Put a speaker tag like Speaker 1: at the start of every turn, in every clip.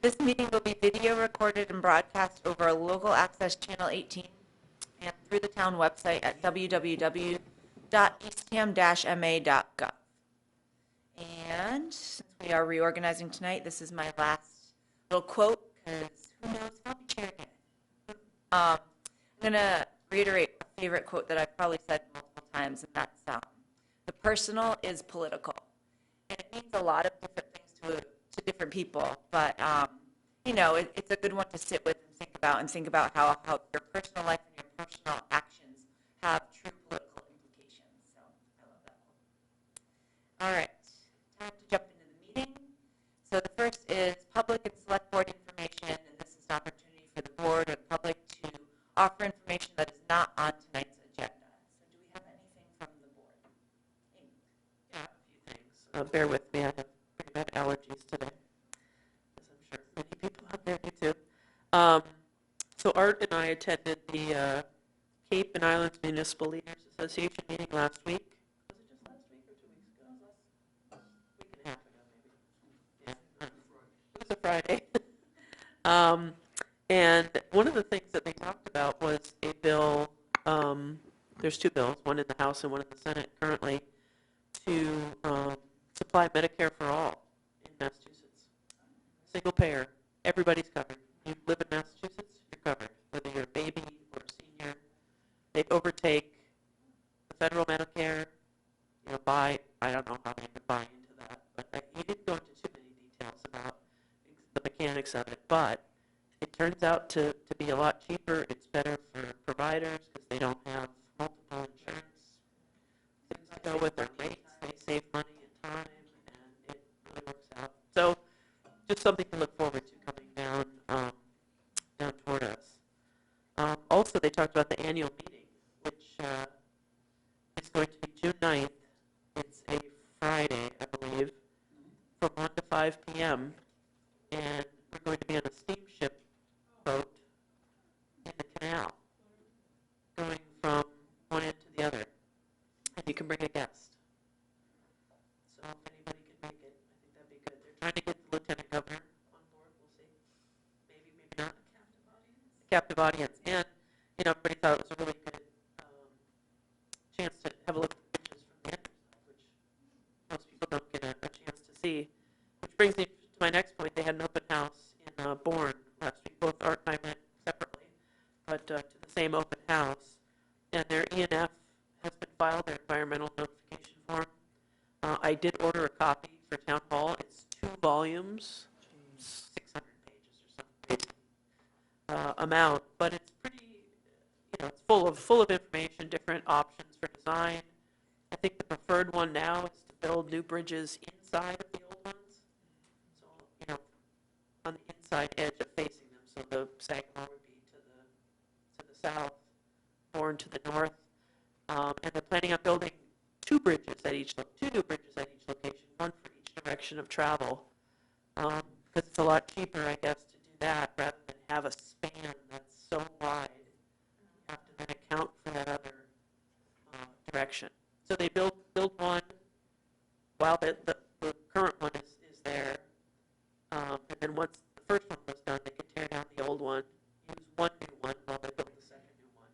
Speaker 1: This meeting will be video recorded and broadcast over local access channel 18 and through the town website at www.eastham-ma.gov. And since we are reorganizing tonight, this is my last little quote, because who knows if I'll be chair again. I'm going to reiterate a favorite quote that I've probably said multiple times, and that's, the personal is political. And it means a lot of different things to different people, but, it's a good one to sit with and think about how your personal life and your personal actions have true political implications. So I love that quote. All right, time to jump into the meeting. So the first is public and select board information, and this is an opportunity for the board or the public to offer information that is not on tonight's agenda. So do we have anything from the board? Amy?
Speaker 2: Yeah, a few things. Bear with me, I have pretty bad allergies today, as I'm sure many people out there do too. So Art and I attended the Cape and Islands Municipal Leaders Association meeting last week. Was it just last week or 2 weeks ago? Last week and a half ago, maybe. Yeah, it was a Friday. And one of the things that they talked about was a bill, there's two bills, one in the House and one in the Senate currently, to supply Medicare for all in Massachusetts. Single payer, everybody's covered. You live in Massachusetts, you're covered, whether you're a baby or a senior. They overtake the federal Medicare, by, I don't know how they could buy into that, but he didn't go into too many details about the mechanics of it, but it turns out to be a lot cheaper. It's better for providers because they don't have multiple insurance things to go with their rates. They save money and time, and it really works out. So just something to look forward to coming down toward us. Also, they talked about the annual meeting, which is going to be June 9th. It's a Friday, I believe, from 1 to 5 p.m., and we're going to be on a steamship boat in the canal, going from one end to the other, and you can bring a guest. So if anybody can make it, I think that'd be good. They're trying to get the lieutenant governor on board. We'll see. Maybe, maybe not. A captive audience. And, everybody thought it was a really good chance to have a look at the pictures from the end, which most people don't get a chance to see. Which brings me to my next point. They had an open house in Bourne last week. Both Art and I went separately, but to the same open house. And their E&F has been filed, their environmental notification form. I did order a copy for Town Hall. It's 2 volumes, 600 pages or something amount, but it's pretty, it's full of information, different options for design. I think the preferred one now is to build new bridges inside of the old ones. So, on the inside edge of facing them, so the Sagamore would be to the south, Bourne to the north, and they're planning on building 2 new bridges at each location, one for each direction of travel, because it's a lot cheaper, I guess, to do that rather than have a span that's so wide. You have to then account for that other direction. So they build one while the current one is there, and then once the first one was done, they could tear down the old one, use one new one while they build the second new one.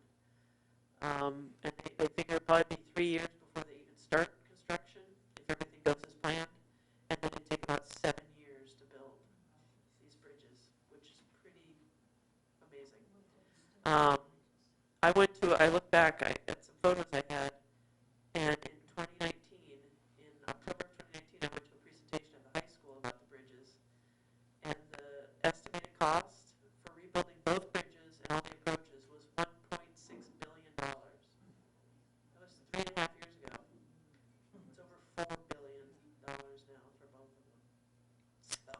Speaker 2: And they figure it'll probably be 3 years before they even start construction, if everything goes as planned, and then it'll take about 7 years to build these bridges, which is pretty amazing. I looked back at some photos I had, and in 2019, in October of 2019, I went to a presentation at the high school about the bridges, and the estimated cost for rebuilding both bridges and all the approaches was $1.6 billion. That was 3.5 years ago. It's over $4 billion now for both of them. So,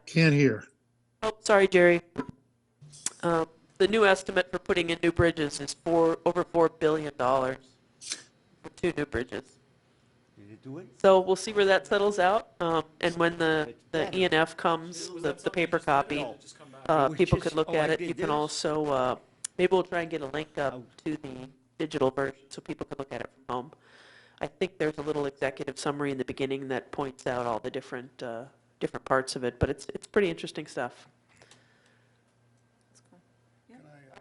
Speaker 3: Can't hear.
Speaker 2: oh, sorry, Jerry. The new estimate for putting in new bridges is over $4 billion for 2 new bridges.
Speaker 4: Did you do it?
Speaker 2: So we'll see where that settles out. And when the E&F comes, the paper copy, people could look at it. You can also, maybe we'll try and get a link up to the digital version so people can look at it from home. I think there's a little executive summary in the beginning that points out all the different different parts of it, but it's pretty interesting stuff.
Speaker 5: Can I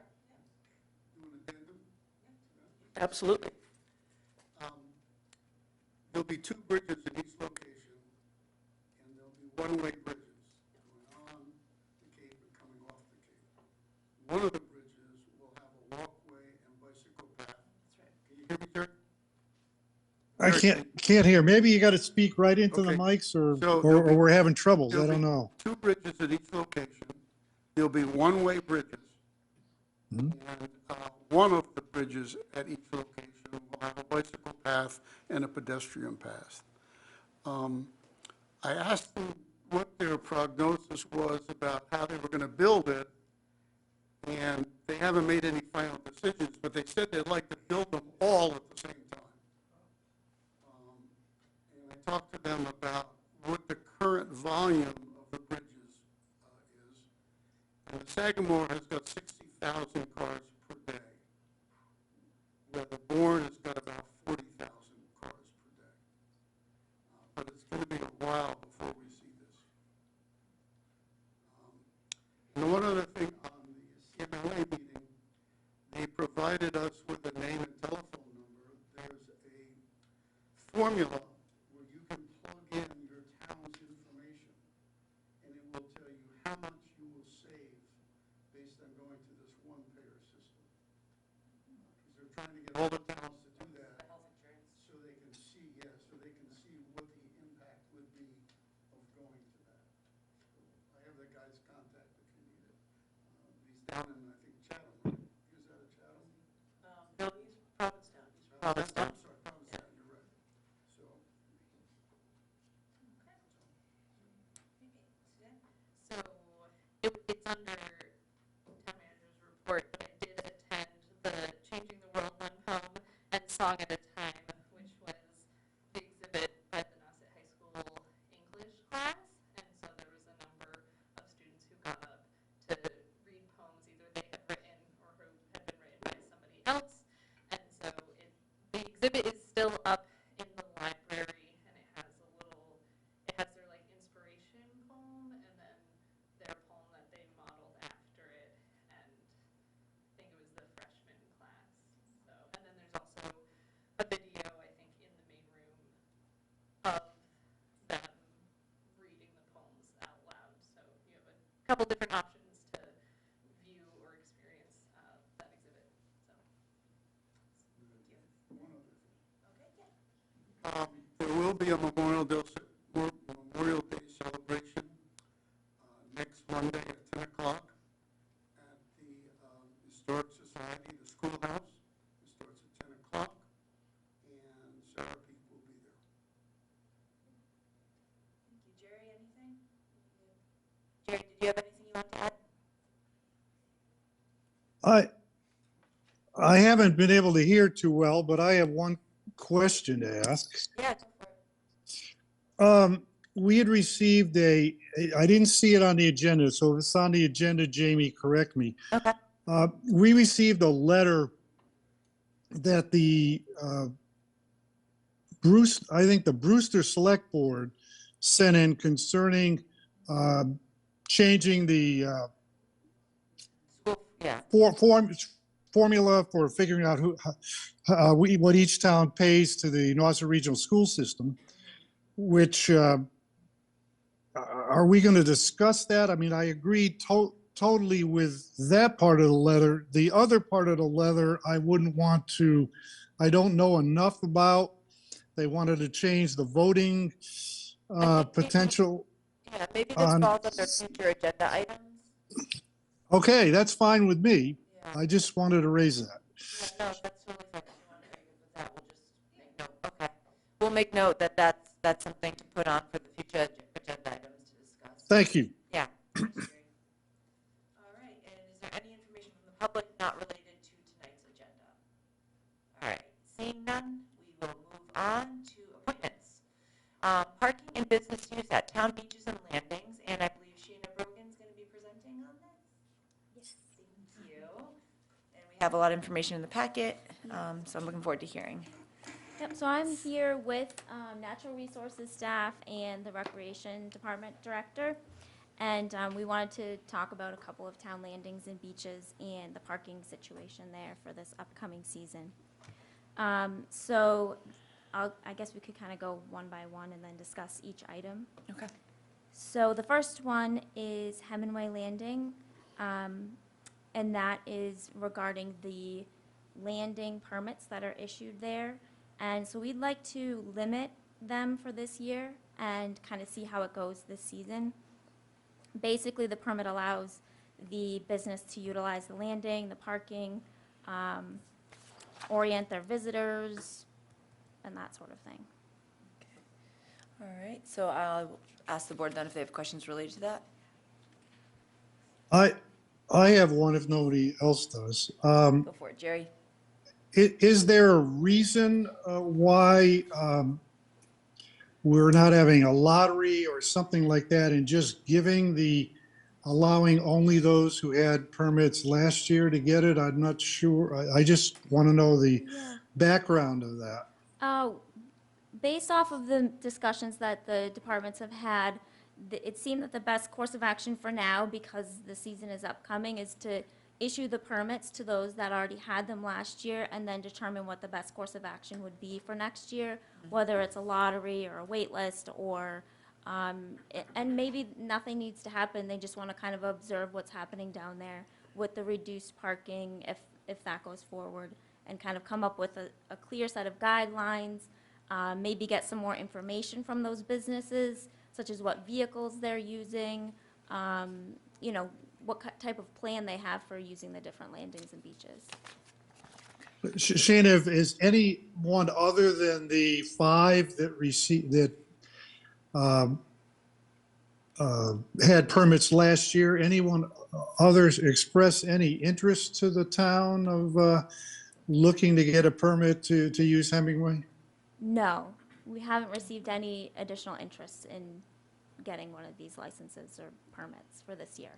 Speaker 5: do an addendum?
Speaker 2: Absolutely.
Speaker 5: Um, There'll be two bridges in each location, and there'll be one-way bridges going on the Cape and coming off the Cape. One of the bridges will have a walkway and bicycle path. Can you hear me, Terry?
Speaker 3: I can't hear. Maybe you got to speak right into the
Speaker 5: Okay.
Speaker 3: mics or,
Speaker 5: So
Speaker 3: or,
Speaker 5: there'll
Speaker 3: or
Speaker 5: be-
Speaker 3: we're having troubles. I
Speaker 5: There'll
Speaker 3: don't
Speaker 5: be
Speaker 3: know.
Speaker 5: two bridges at each location. There'll be one-way bridges.
Speaker 3: Hmm?
Speaker 5: And one of the bridges at each location will have a bicycle path and a pedestrian path. I asked them what their prognosis was about how they were going to build it, and they haven't made any final decisions, but they said they'd like to build them all at the same time. And I talked to them about what the current volume of the bridges is. And the Sagamore has got 60,000 cars per day, where the Bourne has got about 40,000 cars per day. But it's going to be a while before we see this. And one other thing, on the CMLA meeting, they provided us with a name and telephone number. There's a formula where you can plug in your town's information, and it will tell you how much you will save based on going to this one-payer system. Because they're trying to get all the towns to do that, so they can see, so they can see what the impact would be of going to that. So I have that guy's contact if you need it. He's down in, I think, Chatham, right? Is that a Chatham?
Speaker 2: No, he's Provincetown. He's Provincetown.
Speaker 5: I'm sorry, Provincetown, you're right. So,
Speaker 1: So it's under town manager's report, but I did attend the Changing the World One Home and Song at a Time, which was the exhibit by the Nauset High School English class. And so there was a number of students who got up to read poems either they had written or who had been written by somebody else. And so the exhibit is still up in the library, and it has their like inspiration poem and then their poem that they modeled after it, and I think it was the freshman class. So, and then there's also a video, I think, in the main room of them reading the poems out loud. So you have a couple different options to view or experience that exhibit. So,
Speaker 5: one other thing.
Speaker 1: okay, yeah.
Speaker 5: There will be a Memorial Day celebration next Monday at 10 o'clock at the Historic Society, the schoolhouse. It starts at 10 o'clock, and Sarah Peak will be there.
Speaker 1: Thank you. Jerry, anything? Jerry, did you have anything you want to add?
Speaker 3: I haven't been able to hear too well, but I have one question to ask.
Speaker 1: Yeah, go for it.
Speaker 3: We had received I didn't see it on the agenda, so if it's on the agenda, Jamie, correct me.
Speaker 1: Okay.
Speaker 3: We received a letter that the I think the Brewster Select Board sent in concerning changing the
Speaker 1: School, yeah.
Speaker 3: formula for figuring out what each town pays to the Nauset Regional School System, which are we going to discuss that? I mean, I agree totally with that part of the letter. The other part of the letter, I don't know enough about. They wanted to change the voting potential.
Speaker 1: Yeah, maybe this
Speaker 3: on-
Speaker 1: falls under future agenda items.
Speaker 3: Okay, that's fine with me.
Speaker 1: Yeah.
Speaker 3: I just wanted to raise that.
Speaker 1: Yeah, no, that's totally fine. If you want to argue with that, we'll just make note. Okay. We'll make note that that's something to put on for the future agenda items to discuss.
Speaker 3: Thank you.
Speaker 1: Yeah. All right, and is there any information from the public not related to tonight's agenda? All right, seeing none, we will move on to appointments. Parking and business use at town beaches and landings, and I believe Sheena Brogan's going to be presenting on this. Yes. Thank you. And we have a lot of information in the packet, so I'm looking forward to hearing.
Speaker 6: Yep, so I'm here with Natural Resources staff and the Recreation Department Director. And we wanted to talk about a couple of town landings and beaches and the parking situation there for this upcoming season. So I guess we could kind of go one by one and then discuss each item.
Speaker 1: Okay.
Speaker 6: So the first one is Hemingway Landing, and that is regarding the landing permits that are issued there. And so we'd like to limit them for this year and kind of see how it goes this season. Basically, the permit allows the business to utilize the landing, the parking, orient their visitors, and that sort of thing.
Speaker 1: All right, so I'll ask the board then if they have questions related to that.
Speaker 3: I have one if nobody else does.
Speaker 1: Go for it, Jerry.
Speaker 3: Is there a reason why we're not having a lottery or something like that and just allowing only those who had permits last year to get it? I'm not sure. I just want to know the
Speaker 6: Yeah.
Speaker 3: background of that.
Speaker 6: Based off of the discussions that the departments have had, it seemed that the best course of action for now, because the season is upcoming, is to issue the permits to those that already had them last year and then determine what the best course of action would be for next year, whether it's a lottery or a wait list or, and maybe nothing needs to happen. They just want to kind of observe what's happening down there with the reduced parking if that goes forward, and kind of come up with a clear set of guidelines. Maybe get some more information from those businesses, such as what vehicles they're using, you know, what type of plan they have for using the different landings and beaches.
Speaker 3: Shana, is anyone other than the 5 had permits last year, anyone others express any interest to the town of looking to get a permit to use Hemingway?
Speaker 6: No, we haven't received any additional interest in getting one of these licenses or permits for this year.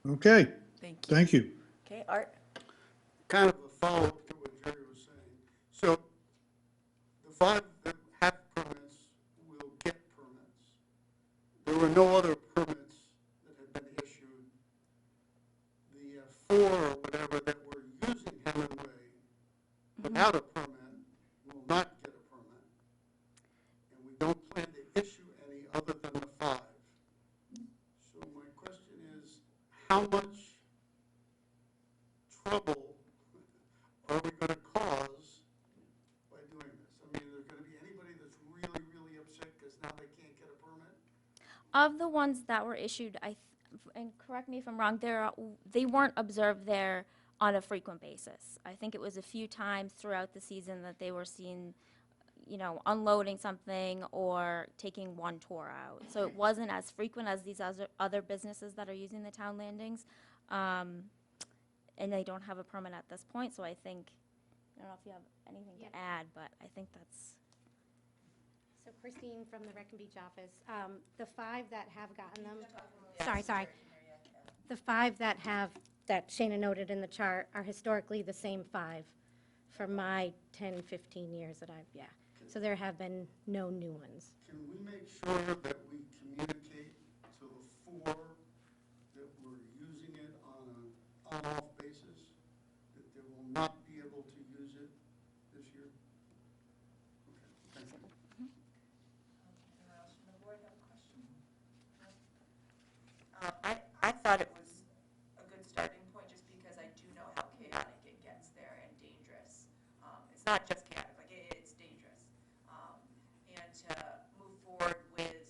Speaker 3: Okay,
Speaker 1: Thank you.
Speaker 3: thank you.
Speaker 1: Okay, Art?
Speaker 5: Kind of a follow-up to what Jerry was saying. So the 5 that have permits will get permits. There were no other permits that had been issued. The 4 or whatever that were using Hemingway without a permit will not get a permit. And we don't plan to issue any other than the 5. So my question is, how much trouble are we going to cause by doing this? I mean, is there going to be anybody that's really, really upset because now they can't get a permit?
Speaker 6: Of the ones that were issued, and correct me if I'm wrong, they weren't observed there on a frequent basis. I think it was a few times throughout the season that they were seen, you know, unloading something or taking one tour out. So it wasn't as frequent as these other businesses that are using the town landings. And they don't have a permit at this point, so I think, I don't know if you have anything to add, but I think that's.
Speaker 7: So Christine from the Rec and Beach office, the 5 that have gotten them, sorry. The 5 that Shana noted in the chart are historically the same 5 for my 10, 15 years that so there have been no new ones.
Speaker 5: Can we make sure that we communicate to the 4 that were using it on an on-off basis, that they will not be able to use it this year? Okay, thank you.
Speaker 1: Anyone else from the board have a question? I thought it was a good starting point just because I do know how chaotic it gets there and dangerous. It's not just chaotic, like it's dangerous. And to move forward with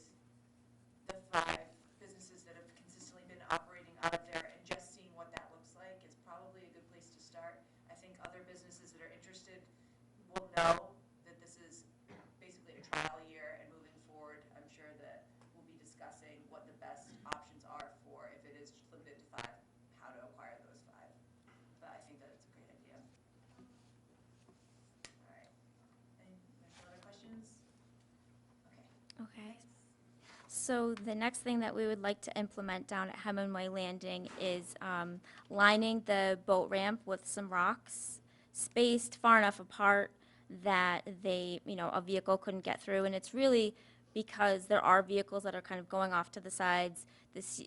Speaker 1: the 5 businesses that have consistently been operating out of there and just seeing what that looks like is probably a good place to start. I think other businesses that are interested will know that this is basically a trial year, and moving forward, I'm sure that we'll be discussing what the best options are for, if it is limited to 5, how to acquire those 5. But I think that it's a great idea. All right. There's no other questions? Okay.
Speaker 6: Okay. So the next thing that we would like to implement down at Hemingway Landing is lining the boat ramp with some rocks, spaced far enough apart that they, a vehicle couldn't get through. And it's really because there are vehicles that are kind of going off to the sides.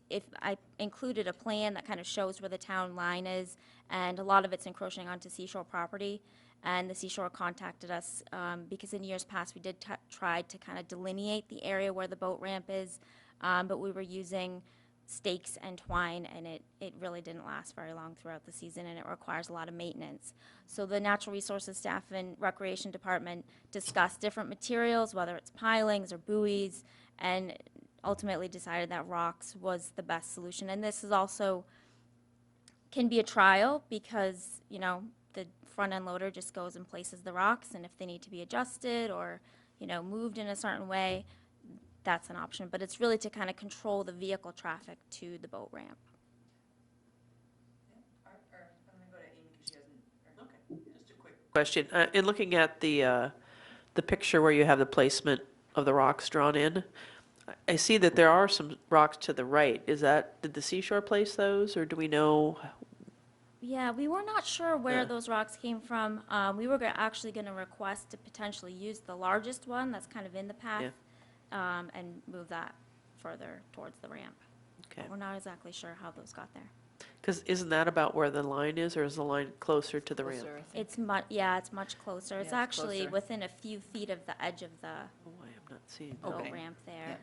Speaker 6: If I included a plan that kind of shows where the town line is, and a lot of it's encroaching onto Seashore property. And the Seashore contacted us because in years past, we did try to kind of delineate the area where the boat ramp is, but we were using stakes and twine, and it really didn't last very long throughout the season, and it requires a lot of maintenance. So the Natural Resources staff and Recreation Department discussed different materials, whether it's pilings or buoys, and ultimately decided that rocks was the best solution. And this is also can be a trial because, the front end loader just goes and places the rocks, and if they need to be adjusted or, moved in a certain way, that's an option. But it's really to kind of control the vehicle traffic to the boat ramp.
Speaker 1: I'm going to go to Amy because she hasn't.
Speaker 2: Okay, just a quick question. In looking at the picture where you have the placement of the rocks drawn in, I see that there are some rocks to the right. Did the Seashore place those, or do we know?
Speaker 6: Yeah, we were not sure where
Speaker 2: Yeah.
Speaker 6: those rocks came from. We were actually going to request to potentially use the largest one that's kind of in the path and move that further towards the ramp.
Speaker 2: Okay.
Speaker 6: We're not exactly sure how those got there.
Speaker 2: Because isn't that about where the line is, or is the line closer to the ramp?
Speaker 1: Closer, I think.
Speaker 6: It's much closer. It's
Speaker 1: Yeah, it's
Speaker 6: actually
Speaker 1: closer.
Speaker 6: within a few feet of the edge of the
Speaker 2: Oh, I am not seeing that.
Speaker 6: boat
Speaker 1: Okay.
Speaker 6: ramp there.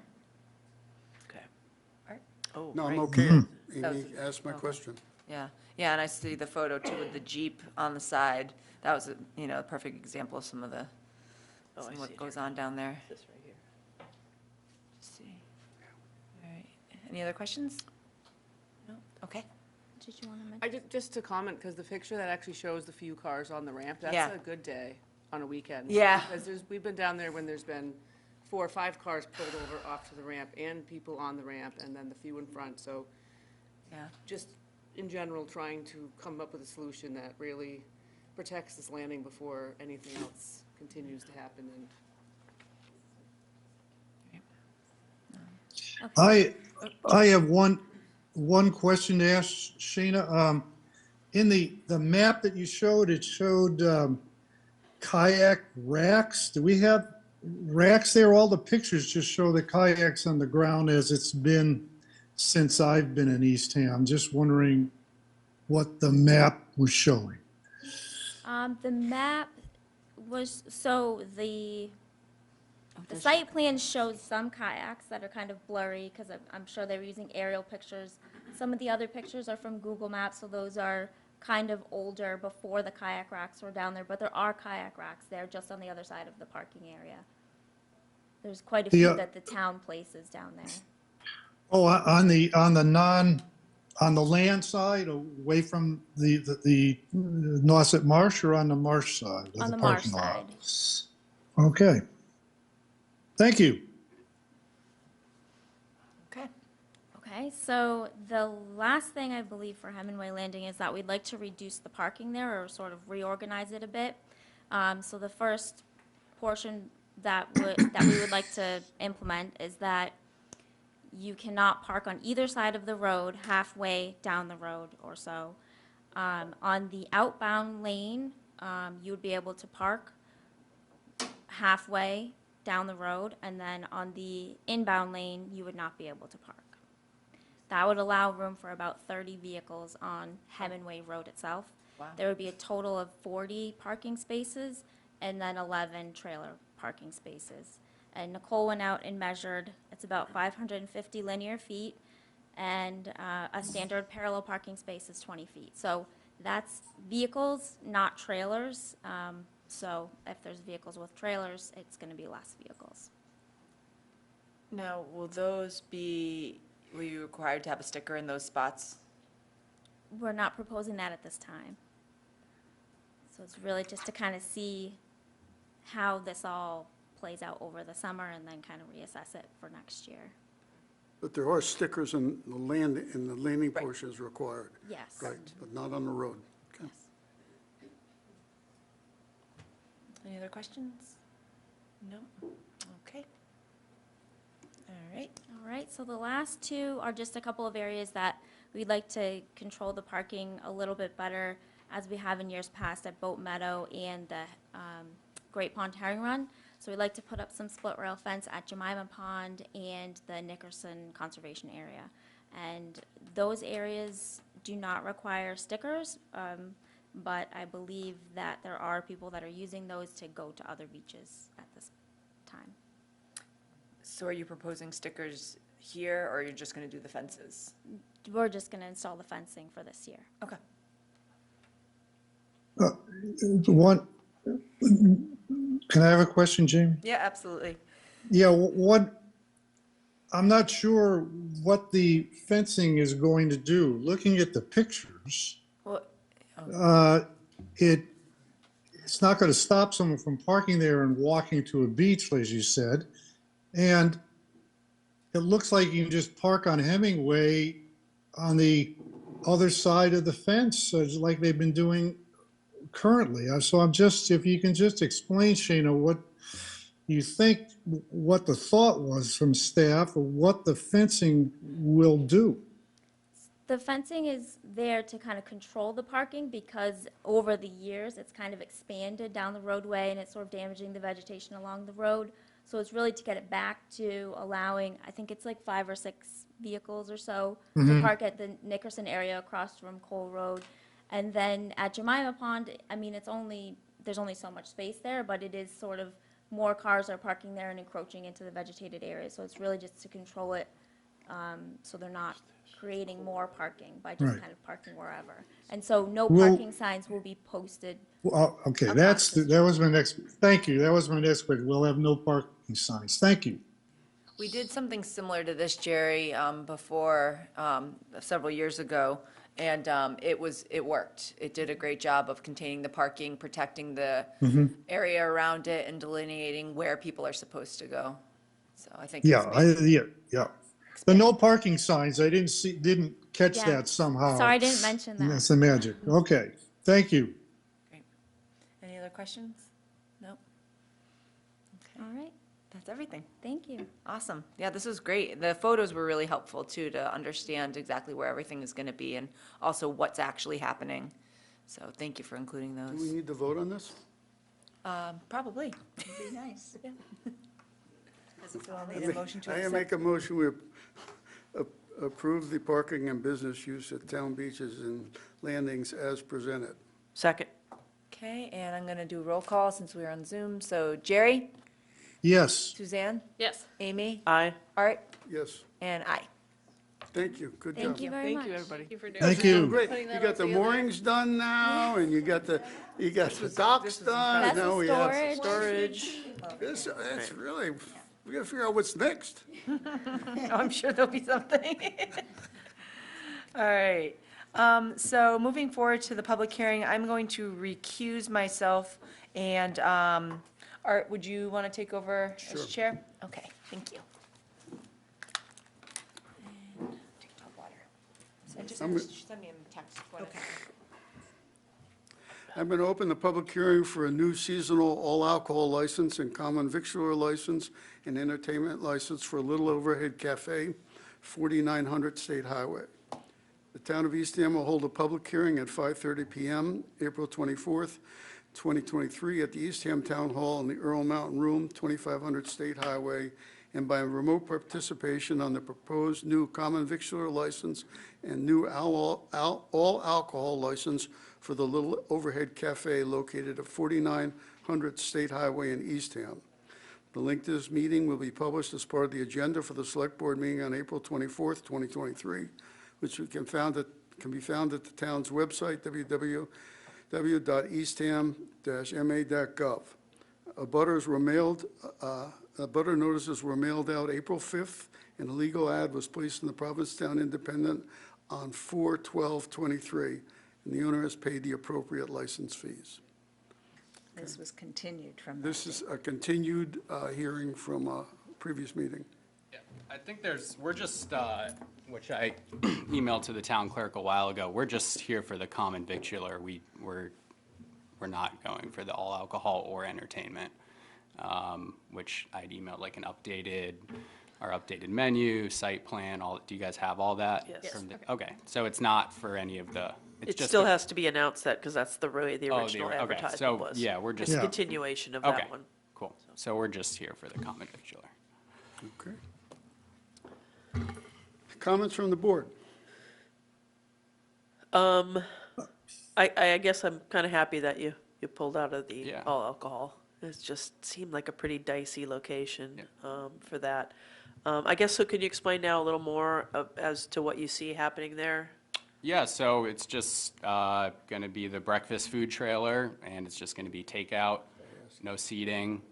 Speaker 2: Okay.
Speaker 1: Art?
Speaker 2: Oh,
Speaker 5: No, I'm
Speaker 2: right.
Speaker 5: okay.
Speaker 1: That was-
Speaker 5: Amy asked my
Speaker 1: okay.
Speaker 5: question.
Speaker 1: Yeah, yeah, and I see the photo too with the Jeep on the side. That was, a perfect example of some of
Speaker 2: Oh, I see
Speaker 1: what
Speaker 2: it
Speaker 1: goes
Speaker 2: here.
Speaker 1: on down there.
Speaker 2: This right here.
Speaker 1: Let's see. All right, any other questions? No, okay.
Speaker 6: Did you want to mention?
Speaker 8: I just to comment, because the picture that actually shows the few cars on the ramp,
Speaker 1: Yeah.
Speaker 8: that's a good day on a weekend.
Speaker 1: Yeah.
Speaker 8: Because we've been down there when there's been 4 or 5 cars pulled over off to the ramp and people on the ramp and then the few in front. So
Speaker 1: Yeah,
Speaker 8: just in general, trying to come up with a solution that really protects this landing before anything else continues to happen. And
Speaker 3: I have one question to ask Shayna. In the map that you showed, it showed kayak racks. Do we have racks there? All the pictures just show the kayaks on the ground as it's been since I've been in Eastham. I'm just wondering what the map was showing.
Speaker 6: The map was, the site plan shows some kayaks that are kind of blurry because I'm sure they were using aerial pictures. Some of the other pictures are from Google Maps, so those are kind of older before the kayak racks were down there, but there are kayak racks there just on the other side of the parking area. There's quite a few that the town places down there.
Speaker 3: Oh, on the land side, away from the Nauset Marsh, or on the marsh side of
Speaker 6: On
Speaker 3: the
Speaker 6: the marsh
Speaker 3: parking lot?
Speaker 6: side.
Speaker 3: Okay. Thank you.
Speaker 1: okay.
Speaker 6: Okay, so the last thing I believe for Hemingway Landing is that we'd like to reduce the parking there or sort of reorganize it a bit. So the first portion that we would like to implement is that you cannot park on either side of the road halfway down the road or so. On the outbound lane, you would be able to park halfway down the road, and then on the inbound lane, you would not be able to park. That would allow room for about 30 vehicles on Hemingway Road itself.
Speaker 1: Wow.
Speaker 6: There would be a total of 40 parking spaces and then 11 trailer parking spaces. And Nicole went out and measured, it's about 550 linear feet, and a standard parallel parking space is 20 feet. So that's vehicles, not trailers. So if there's vehicles with trailers, it's going to be less vehicles.
Speaker 1: Now, were you required to have a sticker in those spots?
Speaker 6: We're not proposing that at this time. So it's really just to kind of see how this all plays out over the summer and then kind of reassess it for next year.
Speaker 5: But there are stickers in the landing
Speaker 1: Right.
Speaker 5: portions required.
Speaker 6: Yes.
Speaker 5: Right, but not on the road. Okay.
Speaker 1: Any other questions? No? Okay. All right.
Speaker 6: All right, so the last two are just a couple of areas that we'd like to control the parking a little bit better as we have in years past at Boat Meadow and the Great Pond Herring Run. So we'd like to put up some split rail fence at Jemima Pond and the Nickerson Conservation Area. And those areas do not require stickers, but I believe that there are people that are using those to go to other beaches at this time.
Speaker 1: So are you proposing stickers here, or you're just going to do the fences?
Speaker 6: We're just going to install the fencing for this year.
Speaker 1: Okay.
Speaker 3: One, can I have a question, Jamie?
Speaker 1: Yeah, absolutely.
Speaker 3: Yeah, I'm not sure what the fencing is going to do. Looking at the pictures,
Speaker 1: Well,
Speaker 3: it's not going to stop someone from parking there and walking to a beach, as you said. And it looks like you can just park on Hemingway on the other side of the fence, like they've been doing currently. So if you can just explain, Shana, what you think, what the thought was from staff, or what the fencing will do.
Speaker 6: The fencing is there to kind of control the parking because over the years, it's kind of expanded down the roadway and it's sort of damaging the vegetation along the road. So it's really to get it back to allowing, I think it's like 5 or 6 vehicles or so to park at the Nickerson area across from Cole Road. And then at Jemima Pond, I mean, there's only so much space there, but it is sort of more cars are parking there and encroaching into the vegetated area. So it's really just to control it, so they're not creating more parking by just
Speaker 3: Right.
Speaker 6: kind of parking wherever. And so no
Speaker 3: Will-
Speaker 6: parking signs will be posted.
Speaker 3: Well, okay,
Speaker 6: Across the
Speaker 3: that was my next, thank you. That was my next question. We'll have no parking signs. Thank you.
Speaker 1: we did something similar to this, Jerry, before, several years ago, and it worked. It did a great job of containing the parking, protecting the area around it, and delineating where people are supposed to go. So I think
Speaker 3: Yeah,
Speaker 1: it's
Speaker 3: yeah. The no parking signs, I didn't catch
Speaker 6: Yeah.
Speaker 3: that somehow.
Speaker 6: Sorry, I didn't mention that.
Speaker 3: That's the magic. Okay, thank you.
Speaker 1: great. Any other questions? Nope.
Speaker 6: All right,
Speaker 1: That's everything.
Speaker 6: thank you.
Speaker 1: Awesome. Yeah, this was great. The photos were really helpful too, to understand exactly where everything is going to be and also what's actually happening. So thank you for including
Speaker 5: Do we
Speaker 1: those.
Speaker 5: need to vote on this?
Speaker 1: Probably.
Speaker 9: Be nice.
Speaker 1: Need a motion to
Speaker 5: I
Speaker 1: accept?
Speaker 5: make a motion, we approve the parking and business use at town beaches and landings as presented.
Speaker 2: Second.
Speaker 1: Okay, and I'm going to do roll call since we're on Zoom. So Jerry,
Speaker 3: Yes,
Speaker 1: Suzanne,
Speaker 8: Yes.
Speaker 1: Amy,
Speaker 2: Aye.
Speaker 1: Art,
Speaker 5: Yes,
Speaker 1: and I.
Speaker 5: thank you, good job.
Speaker 6: Thank you very much.
Speaker 8: Thank you, everybody.
Speaker 9: Thank you for doing
Speaker 3: thank
Speaker 9: that.
Speaker 3: you.
Speaker 5: Great,
Speaker 8: Putting
Speaker 5: you
Speaker 8: that
Speaker 5: got
Speaker 8: all
Speaker 5: the
Speaker 8: together.
Speaker 5: moorings done now, and you got the docks done,
Speaker 6: That's
Speaker 5: and now
Speaker 6: the
Speaker 5: we have.
Speaker 6: storage.
Speaker 2: Storage.
Speaker 5: It's really, we gotta figure out what's next.
Speaker 1: I'm sure there'll be something. All right. So moving forward to the public hearing, I'm going to recuse myself. And Art, would you want to take over
Speaker 5: Sure.
Speaker 1: as chair? Okay, thank you. And take a water. So just send me a text. Okay.
Speaker 5: I'm going to open the public hearing for a new seasonal all-alcohol license and common victualler license and entertainment license for Little Overhead Cafe, 4900 State Highway. The town of Eastham will hold a public hearing at 5:30 PM, April 24th, 2023, at the Eastham Town Hall in the Earl Mountain Room, 2500 State Highway, and by remote participation on the proposed new common victualler license and new all-alcohol license for the Little Overhead Cafe located at 4900 State Highway in Eastham. The link to this meeting will be published as part of the agenda for the Select Board meeting on April 24th, 2023, which can be found at the town's website, www.eastham-ma.gov. Butter notices were mailed out April 5th, and a legal ad was placed in the Provincetown Independent on 4/12/23, and the owner has paid the appropriate license fees.
Speaker 9: This was continued from that
Speaker 5: This is a continued hearing from a previous meeting.
Speaker 10: Yeah, I think we're just, which I emailed to the town clerk a while ago, we're just here for the common victualler. We're not going for the all alcohol or entertainment, which I'd emailed like our updated menu, site plan, do you guys have all that?
Speaker 2: Yes.
Speaker 10: from the- Okay, so it's not for any of the it's
Speaker 2: It
Speaker 10: just
Speaker 2: still
Speaker 10: a-
Speaker 2: has to be announced that, because that's the way the
Speaker 10: Oh,
Speaker 2: original
Speaker 10: okay,
Speaker 2: advertisement
Speaker 10: so,
Speaker 2: was.
Speaker 10: yeah, we're
Speaker 2: It's
Speaker 10: just,
Speaker 2: a
Speaker 3: Yeah.
Speaker 2: continuation of
Speaker 10: okay,
Speaker 2: that one.
Speaker 10: cool. So we're just here for the common victular.
Speaker 5: Okay. Comments from the board?
Speaker 2: I guess I'm kind of happy that you pulled out of the
Speaker 10: Yeah.
Speaker 2: all alcohol. It just seemed like a pretty dicey location, for that. I guess, so can you explain now a little more as to what you see happening there?
Speaker 10: Yeah, so it's just going to be the breakfast food trailer, and it's just going to be takeout, no seating.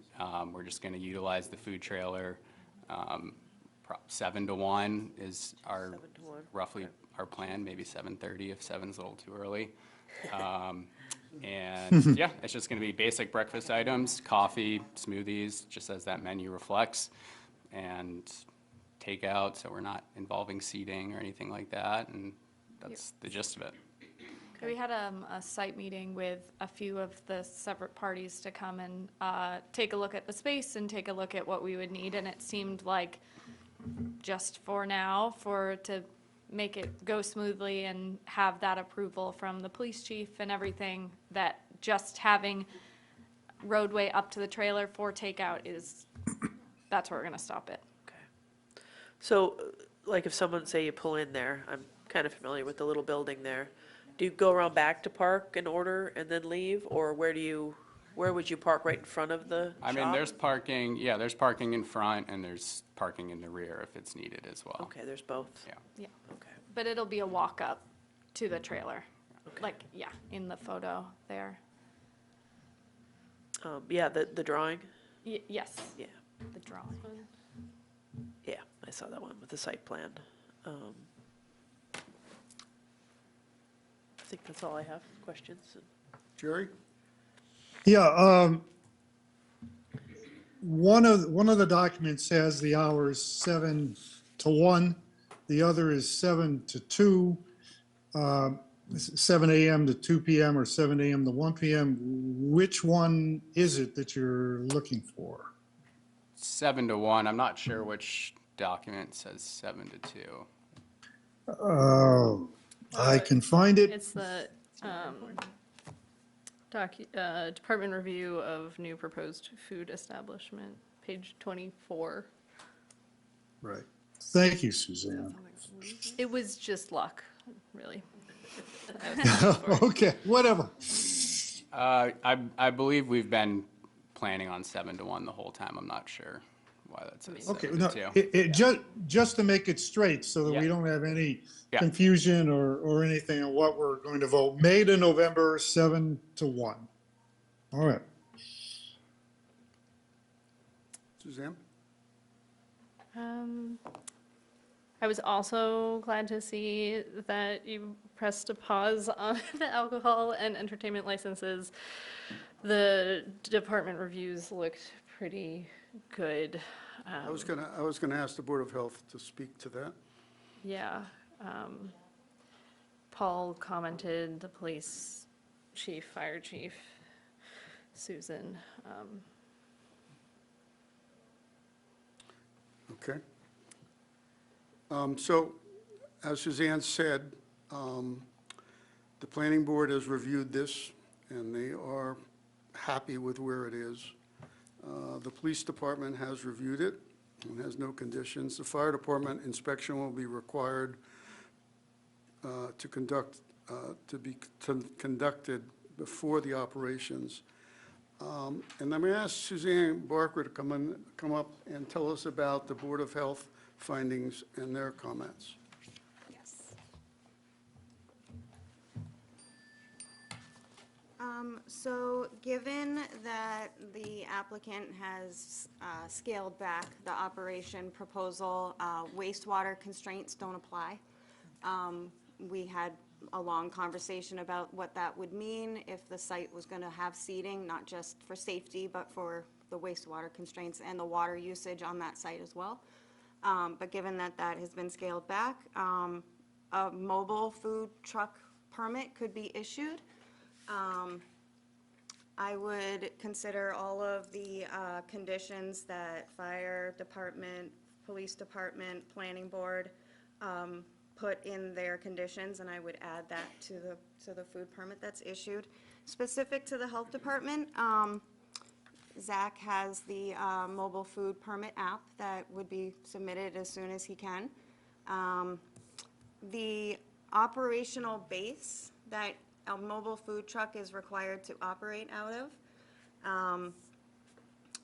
Speaker 10: We're just going to utilize the food trailer. 7 to 1 is our,
Speaker 2: 7 to 1,
Speaker 10: roughly our plan, maybe 7:30 if 7's a little too early. And yeah, it's just going to be basic breakfast items, coffee, smoothies, just as that menu reflects, and takeout, so we're not involving seating or anything like that, and that's the gist of it.
Speaker 11: We had a site meeting with a few of the separate parties to come and take a look at the space and take a look at what we would need, and it seemed like just for now, to make it go smoothly and have that approval from the police chief and everything, that just having roadway up to the trailer for takeout that's where we're gonna stop it.
Speaker 2: Okay. So, like if someone, say you pull in there, I'm kind of familiar with the little building there. Do you go around back to park and order and then leave, or where would you park, right in front of the shop?
Speaker 10: I mean, there's parking in front, and there's parking in the rear if it's needed as well.
Speaker 2: Okay, there's both.
Speaker 10: Yeah.
Speaker 11: Yeah,
Speaker 2: Okay.
Speaker 11: but it'll be a walk up to the trailer, like, yeah, in the photo there.
Speaker 2: Yeah, the drawing?
Speaker 11: Yes,
Speaker 2: Yeah,
Speaker 11: the drawing.
Speaker 2: yeah, I saw that one with the site plan. I think that's all I have, questions.
Speaker 5: Jerry?
Speaker 3: Yeah, one of the documents has the hours 7 to 1, the other is 7 to 2, 7 AM to 2 PM or 7 AM to 1 PM. Which one is it that you're looking for?
Speaker 10: 7 to 1, I'm not sure which document says 7 to 2.
Speaker 3: I can find it.
Speaker 12: It's the Department Review of New Proposed Food Establishment, page 24.
Speaker 3: Right. Thank you, Suzanne.
Speaker 12: It was just luck, really.
Speaker 3: Okay, whatever.
Speaker 10: I believe we've been planning on 7 to 1 the whole time. I'm not sure why that says
Speaker 3: Okay,
Speaker 10: 7
Speaker 3: no,
Speaker 10: to 2.
Speaker 3: just to make it straight so that we
Speaker 10: Yeah.
Speaker 3: don't have any
Speaker 10: Yeah.
Speaker 3: confusion or anything on what we're going to vote. May to November, 7 to 1. All right.
Speaker 5: Suzanne?
Speaker 12: I was also glad to see that you pressed a pause on the alcohol and entertainment licenses. The department reviews looked pretty good.
Speaker 5: I was gonna ask the Board of Health to speak to that.
Speaker 12: Yeah. Paul commented, the police chief, fire chief, Susan.
Speaker 5: Okay. So, as Suzanne said, the planning board has reviewed this, and they are happy with where it is. The police department has reviewed it and has no conditions. The fire department inspection will be required to be conducted before the operations. And I'm going to ask Suzanne Barker to come up and tell us about the Board of Health findings and their comments.
Speaker 13: Yes. So given that the applicant has scaled back the operation proposal, wastewater constraints don't apply. We had a long conversation about what that would mean if the site was going to have seating, not just for safety, but for the wastewater constraints and the water usage on that site as well. But given that that has been scaled back, a mobile food truck permit could be issued. I would consider all of the conditions that fire department, police department, planning board put in their conditions, and I would add that to the food permit that's issued. Specific to the health department, Zach has the mobile food permit app that would be submitted as soon as he can. The operational base that a mobile food truck is required to operate out of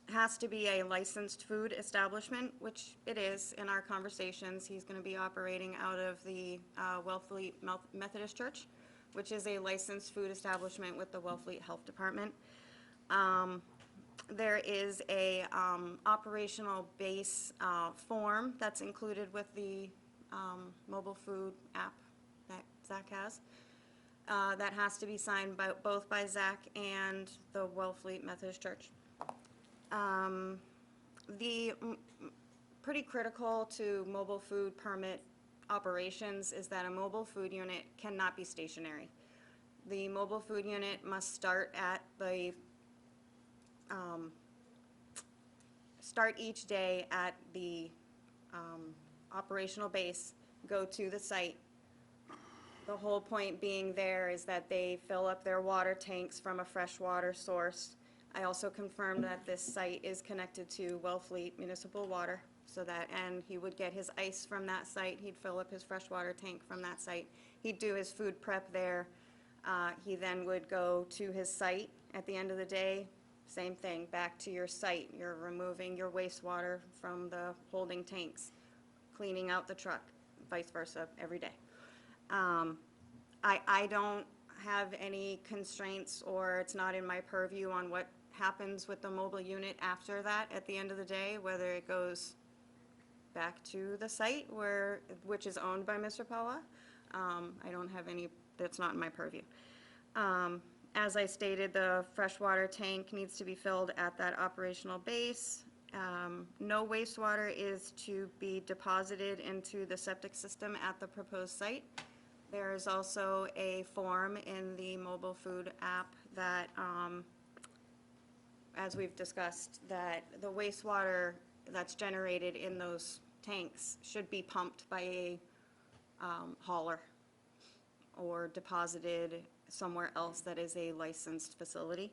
Speaker 13: has to be a licensed food establishment, which it is in our conversations. He's going to be operating out of the Wellfleet Methodist Church, which is a licensed food establishment with the Wellfleet Health Department. There is a operational base form that's included with the mobile food app that Zach has. That has to be signed by, both by Zach and the Wellfleet Methodist Church. Pretty critical to mobile food permit operations is that a mobile food unit cannot be stationary. The mobile food unit must start at the start each day at the operational base, go to the site. The whole point being there is that they fill up their water tanks from a freshwater source. I also confirmed that this site is connected to Wellfleet Municipal Water, so that, and he would get his ice from that site. He'd fill up his freshwater tank from that site. He'd do his food prep there. He then would go to his site at the end of the day. Same thing, back to your site. You're removing your wastewater from the holding tanks, cleaning out the truck, vice versa, every day. I don't have any constraints, or it's not in my purview on what happens with the mobile unit after that at the end of the day, whether it goes back to the site which is owned by Mr. Pawa. I don't have any, that's not in my purview. As I stated, the freshwater tank needs to be filled at that operational base. No wastewater is to be deposited into the septic system at the proposed site. There is also a form in the mobile food app that, as we've discussed, that the wastewater that's generated in those tanks should be pumped by a hauler or deposited somewhere else that is a licensed facility.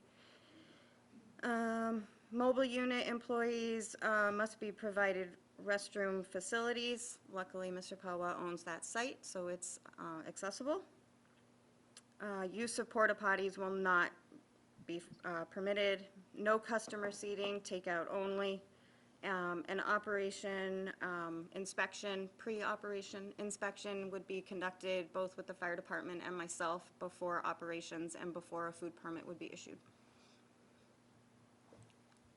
Speaker 13: Mobile unit employees must be provided restroom facilities. Luckily, Mr. Pawa owns that site, so it's accessible. Use of porta potties will not be permitted. No customer seating, takeout only. An operation inspection, pre-operation inspection would be conducted both with the fire department and myself before operations and before a food permit would be issued.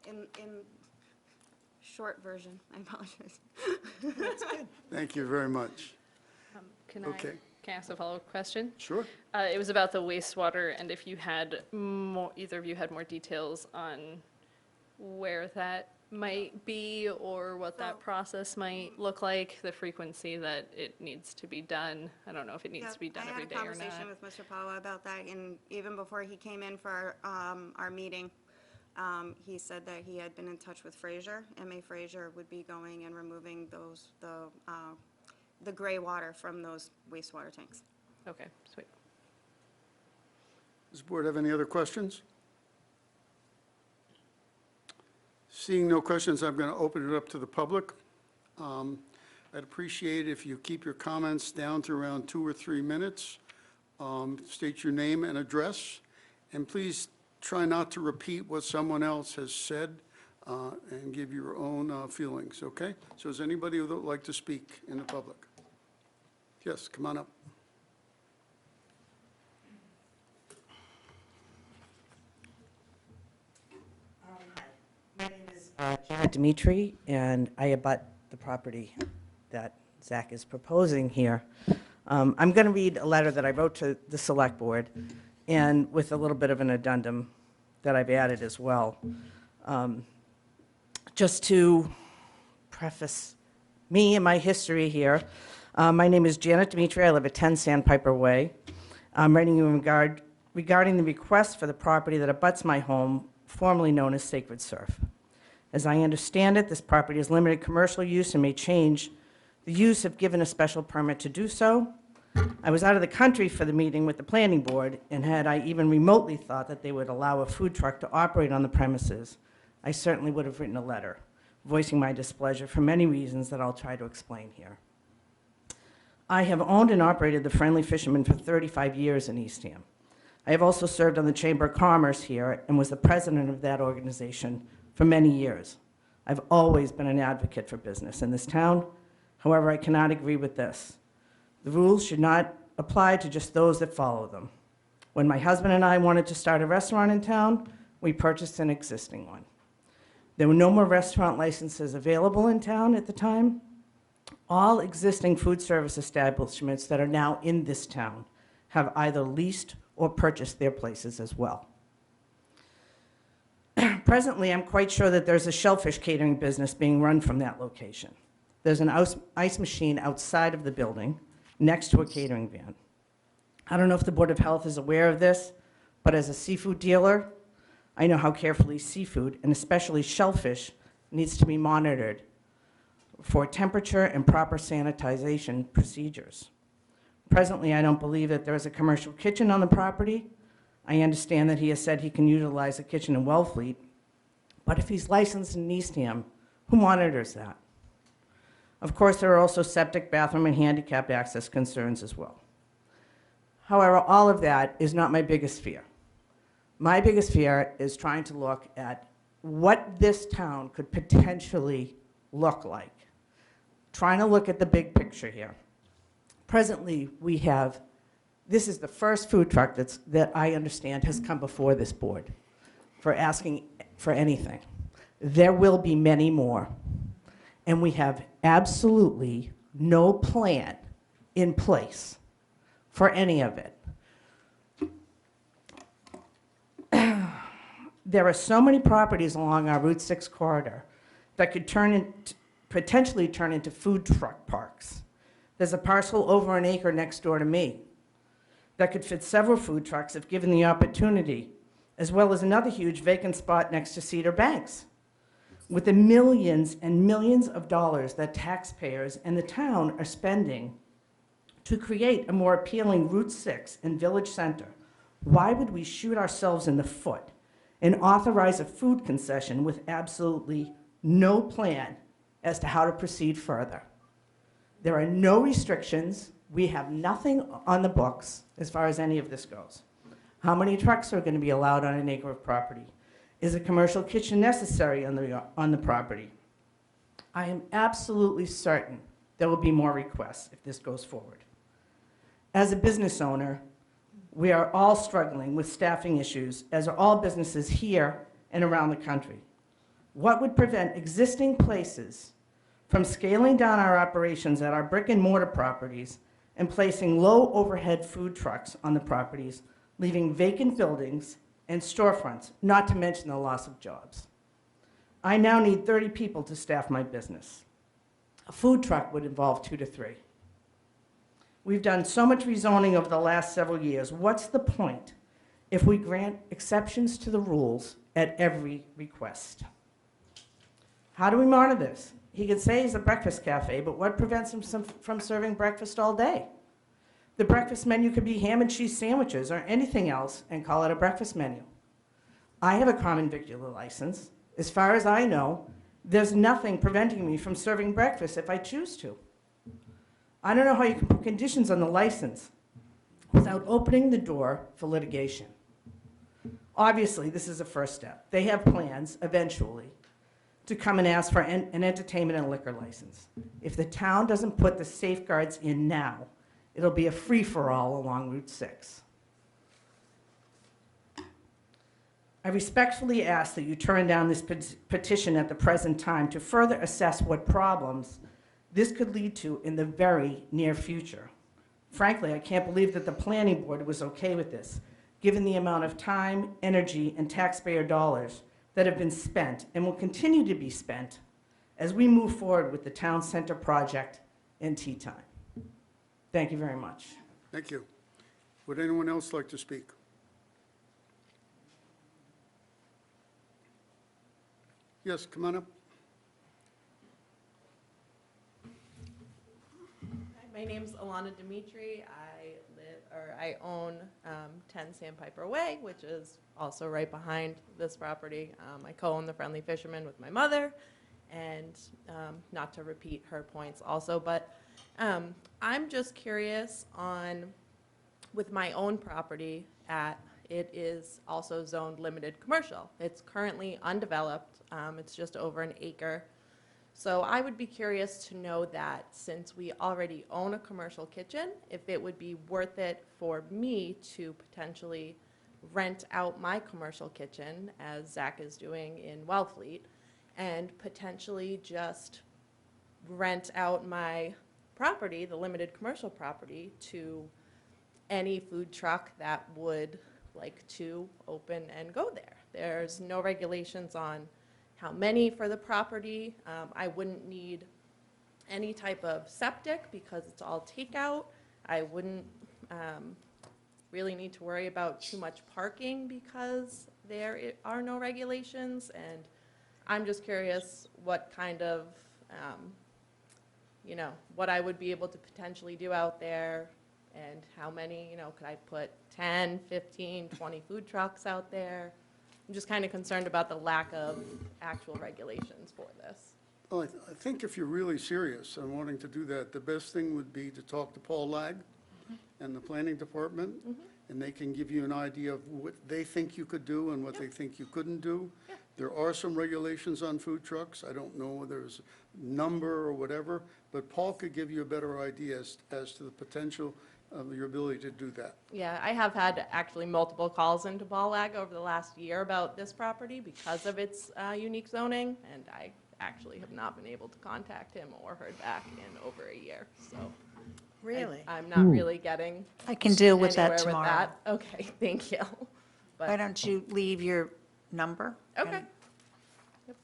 Speaker 13: In short version, I apologize.
Speaker 5: Thank you very much.
Speaker 12: Can
Speaker 5: Okay.
Speaker 12: I ask a follow-up question?
Speaker 5: Sure.
Speaker 12: It was about the wastewater, and if you had more, either of you had more details on where that might be, or what that process might look like, the frequency that it needs to be done. I don't know if it needs to be done every day or
Speaker 13: I had a conversation
Speaker 12: not.
Speaker 13: with Mr. Pawa about that, and even before he came in for our meeting, he said that he had been in touch with Fraser. M.A. Fraser would be going and removing the gray water from those wastewater tanks.
Speaker 12: Okay, sweet.
Speaker 5: Does the board have any other questions? Seeing no questions, I'm going to open it up to the public. I'd appreciate if you keep your comments down to around 2 or 3 minutes. State your name and address, and please try not to repeat what someone else has said, and give your own feelings, okay? So is anybody who would like to speak in the public? Yes, come on up.
Speaker 14: My name is Janet Dimitri, and I abut the property that Zach is proposing here. I'm going to read a letter that I wrote to the Select Board, and with a little bit of an addendum that I've added as well. Just to preface me and my history here, my name is Janet Dimitri. I live at 10 Sandpiper Way. I'm writing you regarding the request for the property that abuts my home, formerly known as Sacred Surf. As I understand it, this property is limited commercial use and may change the use if given a special permit to do so. I was out of the country for the meeting with the planning board, and had I even remotely thought that they would allow a food truck to operate on the premises, I certainly would have written a letter voicing my displeasure for many reasons that I'll try to explain here. I have owned and operated the Friendly Fisherman for 35 years in Eastham. I have also served on the Chamber of Commerce here and was the president of that organization for many years. I've always been an advocate for business in this town. However, I cannot agree with this. The rules should not apply to just those that follow them. When my husband and I wanted to start a restaurant in town, we purchased an existing one. There were no more restaurant licenses available in town at the time. All existing food service establishments that are now in this town have either leased or purchased their places as well. Presently, I'm quite sure that there's a shellfish catering business being run from that location. There's an ice machine outside of the building next to a catering van. I don't know if the Board of Health is aware of this, but as a seafood dealer, I know how carefully seafood, and especially shellfish, needs to be monitored for temperature and proper sanitization procedures. Presently, I don't believe that there is a commercial kitchen on the property. I understand that he has said he can utilize a kitchen in Wellfleet, but if he's licensed in Eastham, who monitors that? Of course, there are also septic, bathroom, and handicap access concerns as well. However, all of that is not my biggest fear. My biggest fear is trying to look at what this town could potentially look like. Trying to look at the big picture here. Presently, we have, this is the first food truck that I understand has come before this board for asking for anything. There will be many more. And we have absolutely no plan in place for any of it. There are so many properties along our Route 6 corridor that could potentially turn into food truck parks. There's a parcel over an acre next door to me that could fit several food trucks if given the opportunity, as well as another huge vacant spot next to Cedar Banks. With the millions and millions of dollars that taxpayers and the town are spending to create a more appealing Route 6 and Village Center, why would we shoot ourselves in the foot and authorize a food concession with absolutely no plan as to how to proceed further? There are no restrictions. We have nothing on the books as far as any of this goes. How many trucks are going to be allowed on an acre of property? Is a commercial kitchen necessary on the property? I am absolutely certain there will be more requests if this goes forward. As a business owner, we are all struggling with staffing issues, as are all businesses here and around the country. What would prevent existing places from scaling down our operations at our brick and mortar properties and placing low overhead food trucks on the properties, leaving vacant buildings and storefronts, not to mention the loss of jobs? I now need 30 people to staff my business. A food truck would involve 2 to 3. We've done so much rezoning over the last several years. What's the point if we grant exceptions to the rules at every request? How do we monitor this? He can say he's a breakfast cafe, but what prevents him from serving breakfast all day? The breakfast menu could be ham and cheese sandwiches or anything else and call it a breakfast menu. I have a common victular license. As far as I know, there's nothing preventing me from serving breakfast if I choose to. I don't know how you can put conditions on the license without opening the door for litigation. Obviously, this is a first step. They have plans, eventually, to come and ask for an entertainment and liquor license. If the town doesn't put the safeguards in now, it'll be a free-for-all along Route 6. I respectfully ask that you turn down this petition at the present time to further assess what problems this could lead to in the very near future. Frankly, I can't believe that the planning board was okay with this, given the amount of time, energy, and taxpayer dollars that have been spent and will continue to be spent as we move forward with the town center project and tea time. Thank you very much.
Speaker 5: Thank you. Would anyone else like to speak? Yes, come on up.
Speaker 15: My name's Alana Dimitri. I own 10 Sandpiper Way, which is also right behind this property. I co-own the Friendly Fisherman with my mother, and not to repeat her points also, but I'm just curious on, with my own property it is also zoned limited commercial. It's currently undeveloped. It's just over an acre. So I would be curious to know that, since we already own a commercial kitchen, if it would be worth it for me to potentially rent out my commercial kitchen, as Zach is doing in Wellfleet, and potentially just rent out my property, the limited commercial property, to any food truck that would like to open and go there. There's no regulations on how many for the property. I wouldn't need any type of septic because it's all takeout. I wouldn't really need to worry about too much parking because there are no regulations. And I'm just curious what kind of, what I would be able to potentially do out there, and how many, could I put 10, 15, 20 food trucks out there? I'm just kind of concerned about the lack of actual regulations for this.
Speaker 5: Well, I think if you're really serious on wanting to do that, the best thing would be to talk to Paul Lag and the planning department, and they can give you an idea of what they think you could do and what they think you couldn't do. There are some regulations on food trucks. I don't know whether there's a number or whatever, but Paul could give you a better idea as to the potential of your ability to do that.
Speaker 15: Yeah, I have had actually multiple calls into Paul Lag over the last year about this property because of its unique zoning, and I actually have not been able to contact him or heard back in over a year, so.
Speaker 9: Really?
Speaker 15: I'm not really getting
Speaker 9: I can deal with that
Speaker 15: anywhere with
Speaker 9: tomorrow.
Speaker 15: that. Okay, thank you.
Speaker 9: Why
Speaker 15: But,
Speaker 9: don't you leave your number?
Speaker 15: okay.
Speaker 2: Say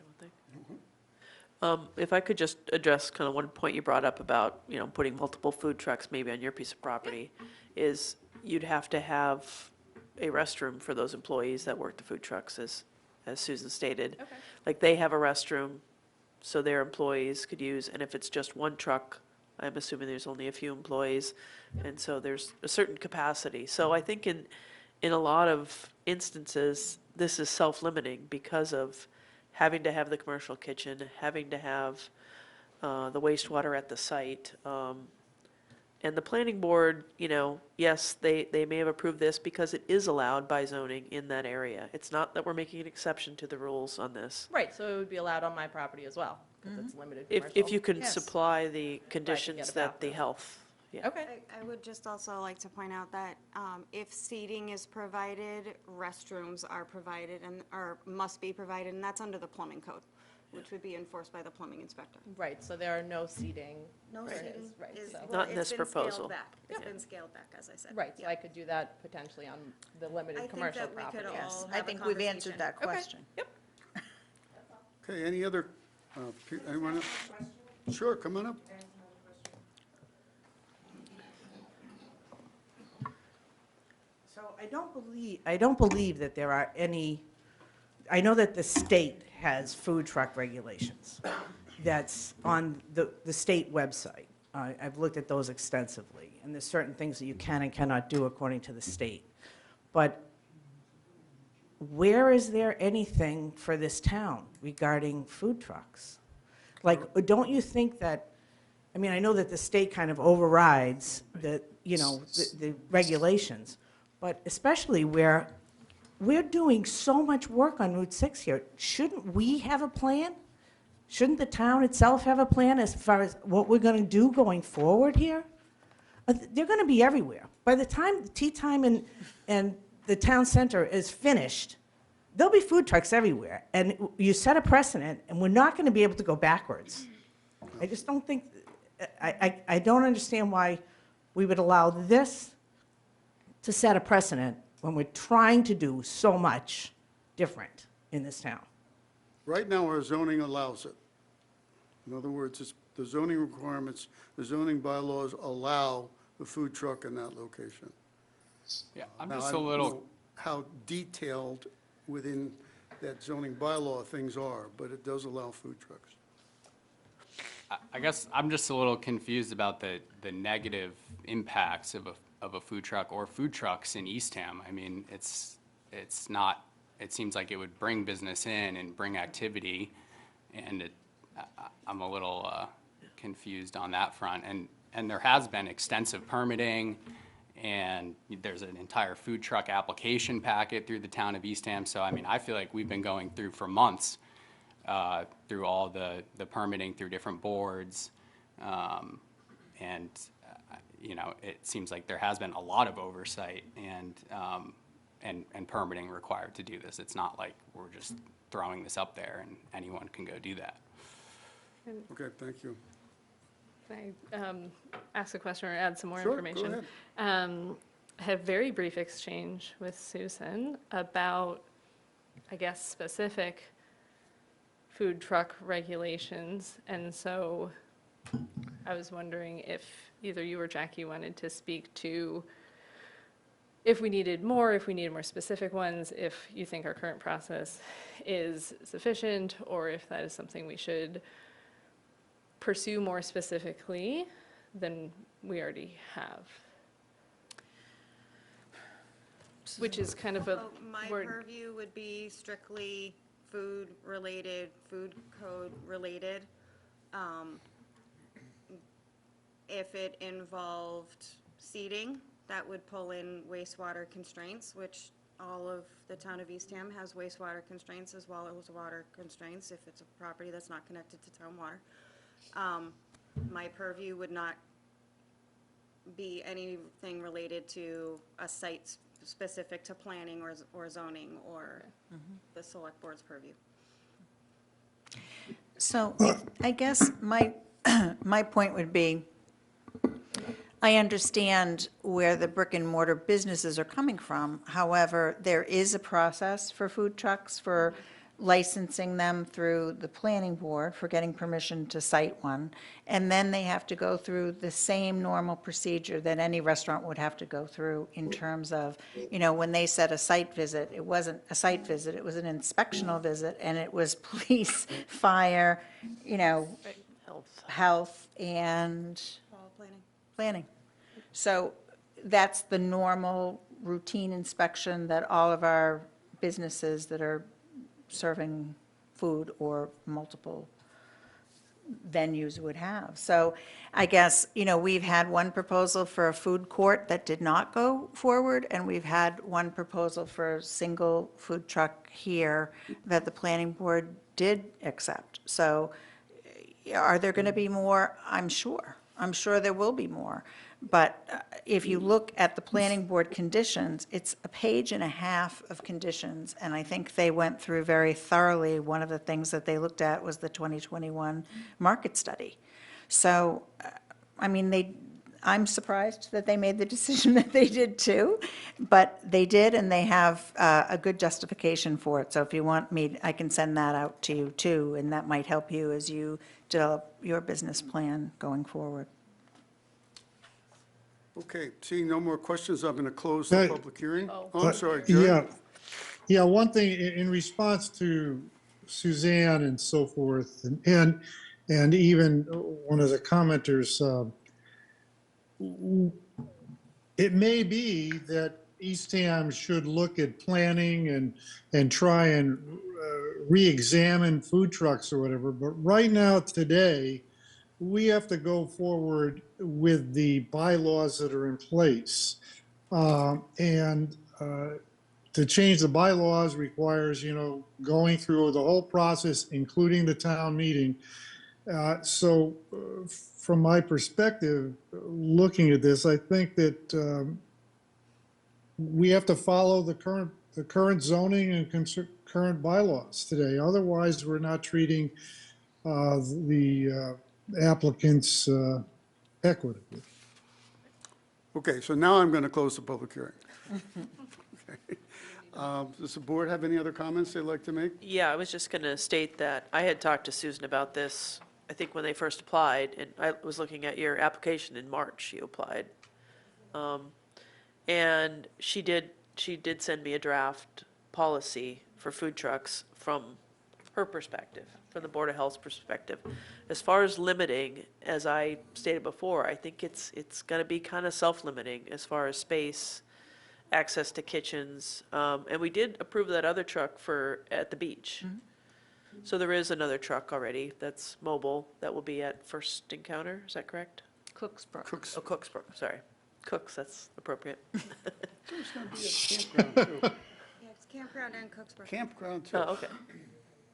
Speaker 2: one thing. If I could just address kind of one point you brought up about, putting multiple food trucks maybe on your piece of property, is you'd have to have a restroom for those employees that work the food trucks, as Susan stated.
Speaker 15: Okay.
Speaker 2: Like, they have a restroom, so their employees could use, and if it's just one truck, I'm assuming there's only a few employees, and so there's a certain capacity. So I think in a lot of instances, this is self-limiting because of having to have the commercial kitchen, having to have the wastewater at the site. And the planning board, yes, they may have approved this because it is allowed by zoning in that area. It's not that we're making an exception to the rules on this.
Speaker 15: Right, so it would be allowed on my property as well, because it's limited
Speaker 2: If
Speaker 15: commercial.
Speaker 2: you can
Speaker 9: Yes.
Speaker 2: supply the conditions
Speaker 15: it
Speaker 2: that the
Speaker 15: back.
Speaker 2: health, yeah.
Speaker 15: Okay,
Speaker 13: I would just also like to point out that if seating is provided, restrooms are provided or must be provided, and that's under the plumbing code, which would be enforced by the plumbing inspector.
Speaker 15: right, so there are no seating.
Speaker 13: No
Speaker 15: for
Speaker 13: seating
Speaker 15: his, right,
Speaker 13: is,
Speaker 15: so.
Speaker 13: well,
Speaker 2: Not in
Speaker 13: it's
Speaker 2: this
Speaker 13: been scaled
Speaker 2: proposal.
Speaker 13: back. It's been scaled back, as I said.
Speaker 15: Right, so
Speaker 13: Yeah.
Speaker 15: I could do that potentially on the limited commercial
Speaker 13: I think that we
Speaker 15: property.
Speaker 13: could all
Speaker 9: I
Speaker 13: have a
Speaker 9: think we've answered
Speaker 13: conversation.
Speaker 9: that question.
Speaker 15: Yep.
Speaker 5: Okay, any other, anyone else? Sure, come on up.
Speaker 14: So I don't believe that there are any, I know that the state has food truck regulations. That's on the state website. I've looked at those extensively, and there's certain things that you can and cannot do according to the state. But where is there anything for this town regarding food trucks? Like, don't you think that, I mean, I know that the state kind of overrides the regulations, but especially where we're doing so much work on Route 6 here, shouldn't we have a plan? Shouldn't the town itself have a plan as far as what we're going to do going forward here? They're going to be everywhere. By the time the tea time and the town center is finished, there'll be food trucks everywhere. And you set a precedent, and we're not going to be able to go backwards. I just don't think, I don't understand why we would allow this to set a precedent when we're trying to do so much different in this town.
Speaker 5: Right now, our zoning allows it. In other words, it's the zoning requirements, the zoning bylaws allow the food truck in that location.
Speaker 10: Yeah, I'm
Speaker 5: Now,
Speaker 10: just
Speaker 5: I
Speaker 10: a
Speaker 5: don't
Speaker 10: little,
Speaker 5: know how detailed within that zoning bylaw things are, but it does allow food trucks.
Speaker 10: I guess I'm just a little confused about the negative impacts of a food truck or food trucks in Eastham. I mean, it's not, it seems like it would bring business in and bring activity, and I'm a little confused on that front. And there has been extensive permitting, and there's an entire food truck application packet through the town of Eastham. So, I mean, I feel like we've been going through for months through all the permitting through different boards. And, you know, it seems like there has been a lot of oversight and permitting required to do this. It's not like we're just throwing this up there and anyone can go do that.
Speaker 5: Okay, thank you.
Speaker 12: Can I ask a question or add some more
Speaker 5: Sure, go
Speaker 12: information?
Speaker 5: ahead.
Speaker 12: I had a very brief exchange with Susan about, I guess, specific food truck regulations. And so I was wondering if either you or Jackie wanted to speak to if we needed more specific ones, if you think our current process is sufficient, or if that is something we should pursue more specifically than we already have. Which is kind of a
Speaker 13: So my
Speaker 12: word.
Speaker 13: purview would be strictly food-related, food code-related. If it involved seating, that would pull in wastewater constraints, which all of the town of Eastham has wastewater constraints as well as water constraints if it's a property that's not connected to town water. My purview would not be anything related to a site specific to planning or zoning or the select board's purview.
Speaker 9: So I guess my, my point would be, I understand where the brick and mortar businesses are coming from. However, there is a process for food trucks for licensing them through the planning board, for getting permission to cite one. And then they have to go through the same normal procedure that any restaurant would have to go through in terms of, you know, when they said a site visit, it wasn't a site visit, it was an inspectional visit, and it was police, fire, you know, health, and
Speaker 13: All planning.
Speaker 9: planning. So that's the normal routine inspection that all of our businesses that are serving food or multiple venues would have. So I guess, you know, we've had one proposal for a food court that did not go forward, and we've had one proposal for a single food truck here that the planning board did accept. So are there going to be more? I'm sure. I'm sure there will be more. But if you look at the planning board conditions, it's a page and a half of conditions, and I think they went through very thoroughly. One of the things that they looked at was the 2021 market study. So, I mean, I'm surprised that they made the decision that they did too, but they did, and they have a good justification for it. So if you want me, I can send that out to you too, and that might help you as you develop your business plan going forward.
Speaker 5: Okay, seeing no more questions, I'm going to close the public hearing.
Speaker 12: Oh.
Speaker 5: I'm sorry, Jerry.
Speaker 3: Yeah, one thing in response to Suzanne and so forth, and even one of the commenters, it may be that Eastham should look at planning and try and re-examine food trucks or whatever, but right now, today, we have to go forward with the bylaws that are in place. To change the bylaws requires, you know, going through the whole process, including the town meeting. From my perspective, looking at this, I think that we have to follow the current zoning and current bylaws today. Otherwise, we're not treating the applicants equitably.
Speaker 5: Okay, so now I'm going to close the public hearing. Okay. Does the board have any other comments they'd like to make?
Speaker 2: Yeah, I was just going to state that I had talked to Susan about this, I think when they first applied, and I was looking at your application in March, you applied. And she did send me a draft policy for food trucks from her perspective. from the Board of Health's perspective. As far as limiting, as I stated before, I think it's going to be kind of self-limiting as far as space, access to kitchens, and we did approve that other truck at the beach. So there is another truck already that's mobile that will be at First Encounter, is that correct?
Speaker 9: Cooksbrook.
Speaker 2: Oh, Cooksbrook, sorry. Cooks, that's appropriate.
Speaker 5: There's going to be a campground too.
Speaker 13: Yeah, it's campground and Cooksbrook.
Speaker 5: Campground too.
Speaker 2: Oh, okay,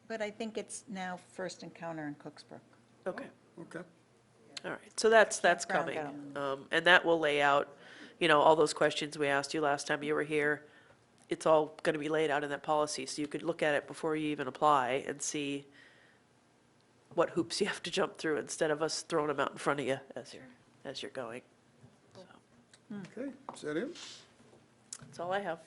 Speaker 9: But I think it's now First Encounter in Cooksbrook.
Speaker 2: okay.
Speaker 5: Okay.
Speaker 2: All right, so that's
Speaker 9: Campground
Speaker 2: coming. And that will lay out, all those questions we asked you last time you were here. It's all going to be laid out in that policy, so you could look at it before you even apply and see what hoops you have to jump through instead of us throwing them out in front of you as you're going. So,
Speaker 5: Okay, is that it?
Speaker 2: that's all I have.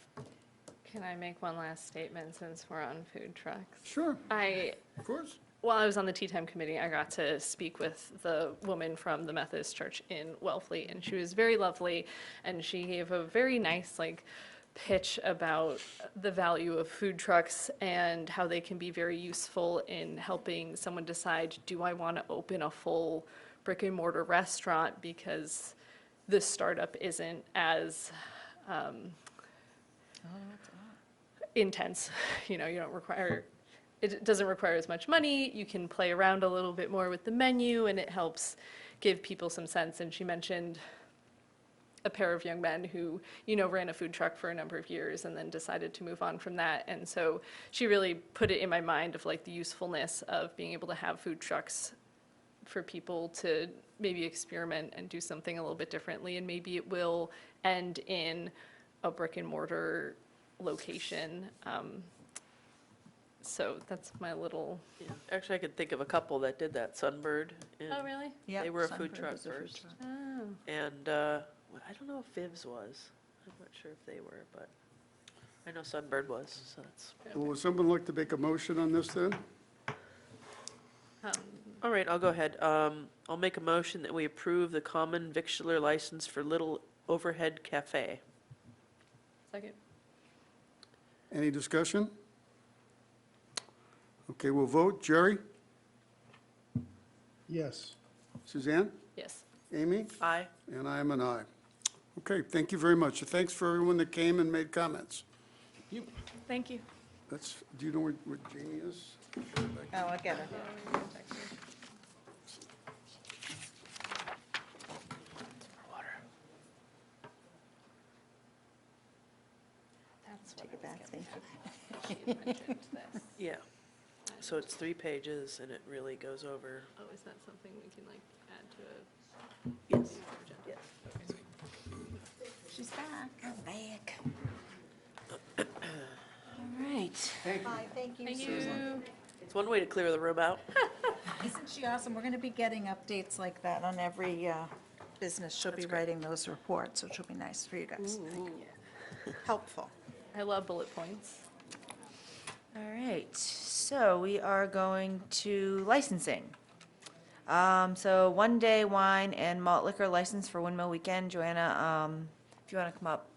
Speaker 12: Can I make one last statement since we're on food trucks?
Speaker 5: Sure,
Speaker 12: I,
Speaker 5: of course.
Speaker 12: while I was on the Tea Time Committee, I got to speak with the woman from the Methodist Church in Wellfleet, and she was very lovely, and she gave a very nice, pitch about the value of food trucks and how they can be very useful in helping someone decide, do I want to open a full brick and mortar restaurant because this startup isn't as intense. You don't require, it doesn't require as much money. You can play around a little bit more with the menu, and it helps give people some sense. And she mentioned a pair of young men who, ran a food truck for a number of years and then decided to move on from that. And so she really put it in my mind of the usefulness of being able to have food trucks for people to maybe experiment and do something a little bit differently. And maybe it will end in a brick and mortar location. So that's my little.
Speaker 2: Yeah. Actually, I could think of a couple that did that, Sunbird.
Speaker 12: Oh, really?
Speaker 2: They were a food truck first.
Speaker 12: Oh.
Speaker 2: And I don't know if Viv's was. I'm not sure if they were, but I know Sunbird was, so that's.
Speaker 5: Well, would someone like to make a motion on this then?
Speaker 2: All right, I'll go ahead. I'll make a motion that we approve the common victular license for Little Overhead Cafe.
Speaker 12: Second.
Speaker 5: Any discussion? Okay, we'll vote. Jerry?
Speaker 3: Yes.
Speaker 5: Suzanne?
Speaker 12: Yes.
Speaker 5: Amy?
Speaker 2: Aye.
Speaker 5: And I am an aye. Okay, thank you very much. Thanks for everyone that came and made comments.
Speaker 12: Thank you.
Speaker 5: Do you know where Jamie is?
Speaker 9: Oh, I get it.
Speaker 12: That's
Speaker 9: Take it back, thank you.
Speaker 12: you mentioned this.
Speaker 2: Yeah. So it's 3 pages, and it really goes over.
Speaker 12: Oh, is that something we can add to a?
Speaker 2: Yes. Yes.
Speaker 9: She's back. I'm back.
Speaker 1: All right.
Speaker 9: Bye, thank you,
Speaker 12: Thank
Speaker 9: Susan.
Speaker 12: you.
Speaker 2: It's one way to clear the room out.
Speaker 9: Isn't she awesome? We're going to be getting updates like that on every business. She'll be writing those reports, so she'll be nice for you guys. Helpful.
Speaker 12: I love bullet points.
Speaker 1: All right, so we are going to licensing. So one-day wine and malt liquor license for Windmill Weekend. Joanna, if you want to come up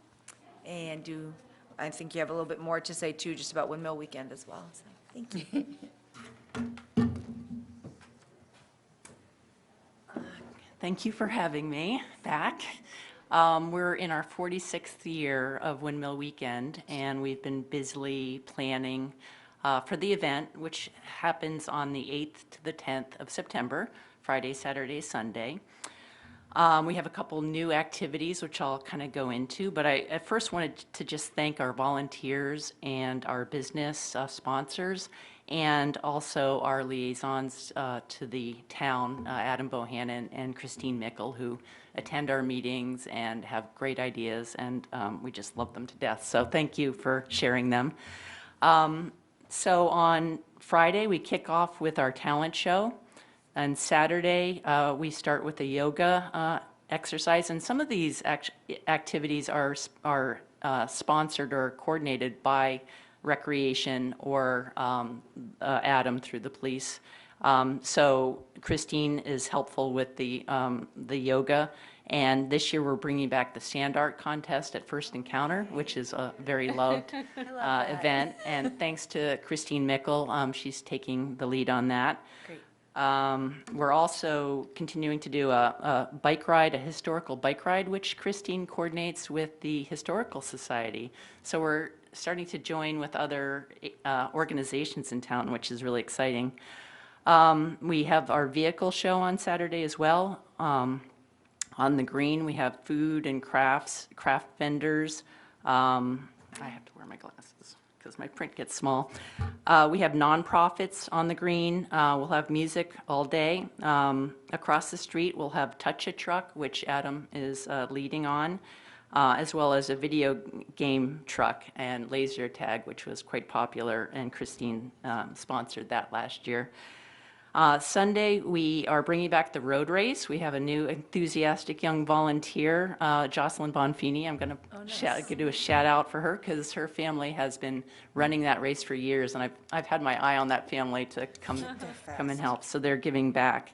Speaker 1: and do, I think you have a little bit more to say too, just about Windmill Weekend as well. So, thank you.
Speaker 16: Thank you for having me back. We're in our 46th year of Windmill Weekend, and we've been busily planning for the event, which happens on the 8th to the 10th of September, Friday, Saturday, Sunday. We have a couple new activities, which I'll kind of go into, but I at first wanted to just thank our volunteers and our business sponsors, and also our liaisons to the town, Adam Bohannon and Christine Mickle, who attend our meetings and have great ideas, and we just love them to death. So thank you for sharing them. So on Friday, we kick off with our talent show. And Saturday, we start with a yoga exercise. And some of these activities are sponsored or coordinated by Recreation or Adam through the police. So Christine is helpful with the yoga, And this year, we're bringing back the sand art contest at First Encounter, which is a very loved event. And thanks to Christine Mickle, she's taking the lead on that.
Speaker 1: Great.
Speaker 16: We're also continuing to do a bike ride, a historical bike ride, which Christine coordinates with the Historical Society. So we're starting to join with other organizations in town, which is really exciting. We have our vehicle show on Saturday as well. On the green, we have food and craft vendors. I have to wear my glasses because my print gets small. We have nonprofits on the green. We'll have music all day. Across the street, we'll have Touch a Truck, which Adam is leading on, as well as a video game truck and laser tag, which was quite popular, and Christine sponsored that last year. Sunday, we are bringing back the road race. We have a new enthusiastic young volunteer, Jocelyn Bonfini. I'm going to do a shout out for her because her family has been running that race for years, and I've had my eye on that family to come and help. So they're giving back.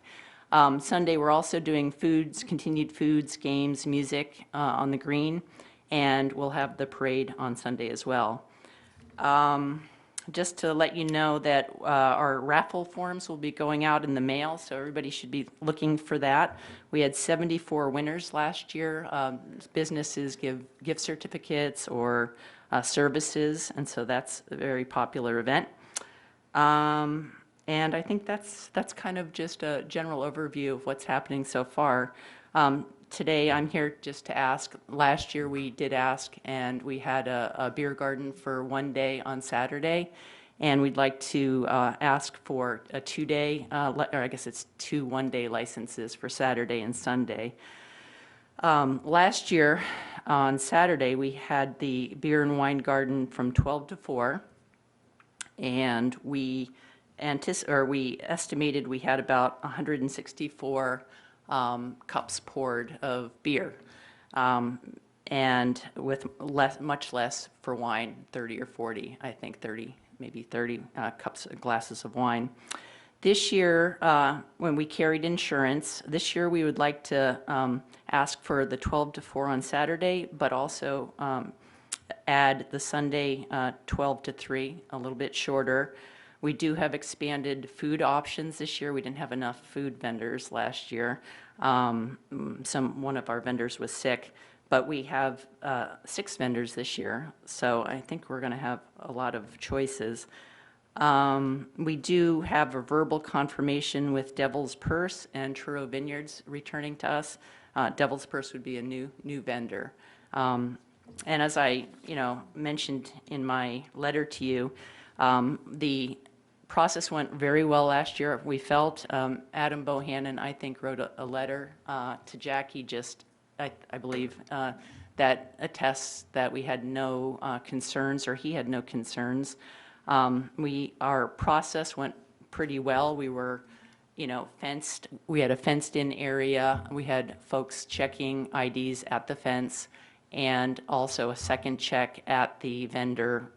Speaker 16: Sunday, we're also doing continued foods, games, music on the green, and we'll have the parade on Sunday as well. Just to let you know that our raffle forms will be going out in the mail, so everybody should be looking for that. We had 74 winners last year. Businesses give gift certificates or services, and so that's a very popular event. And I think that's kind of just a general overview of what's happening so far. Today, I'm here just to ask. Last year, we did ask, and we had a beer garden for one day on Saturday, and we'd like to ask for a 2-day, or I guess it's 2 one-day licenses for Saturday and Sunday. Last year, on Saturday, we had the beer and wine garden from 12 to 4, and we estimated we had about 164 cups poured of beer, and with much less for wine, 30 or 40, I think 30, maybe 30 glasses of wine. This year, when we carried insurance, this year we would like to ask for the 12 to 4 on Saturday, but also add the Sunday 12 to 3, a little bit shorter. We do have expanded food options this year. We didn't have enough food vendors last year. One of our vendors was sick, but we have 6 vendors this year, so I think we're going to have a lot of choices. We do have a verbal confirmation with Devil's Purse and Truro Vineyards returning to us. Devil's Purse would be a new vendor. And as I mentioned in my letter to you, the process went very well last year. We felt Adam Bohannon, I think, wrote a letter to Jackie, I believe, that attests that we had no concerns, or he had no concerns. Our process went pretty well. We were, fenced. We had a fenced-in area. We had folks checking IDs at the fence, and also a second check at the vendor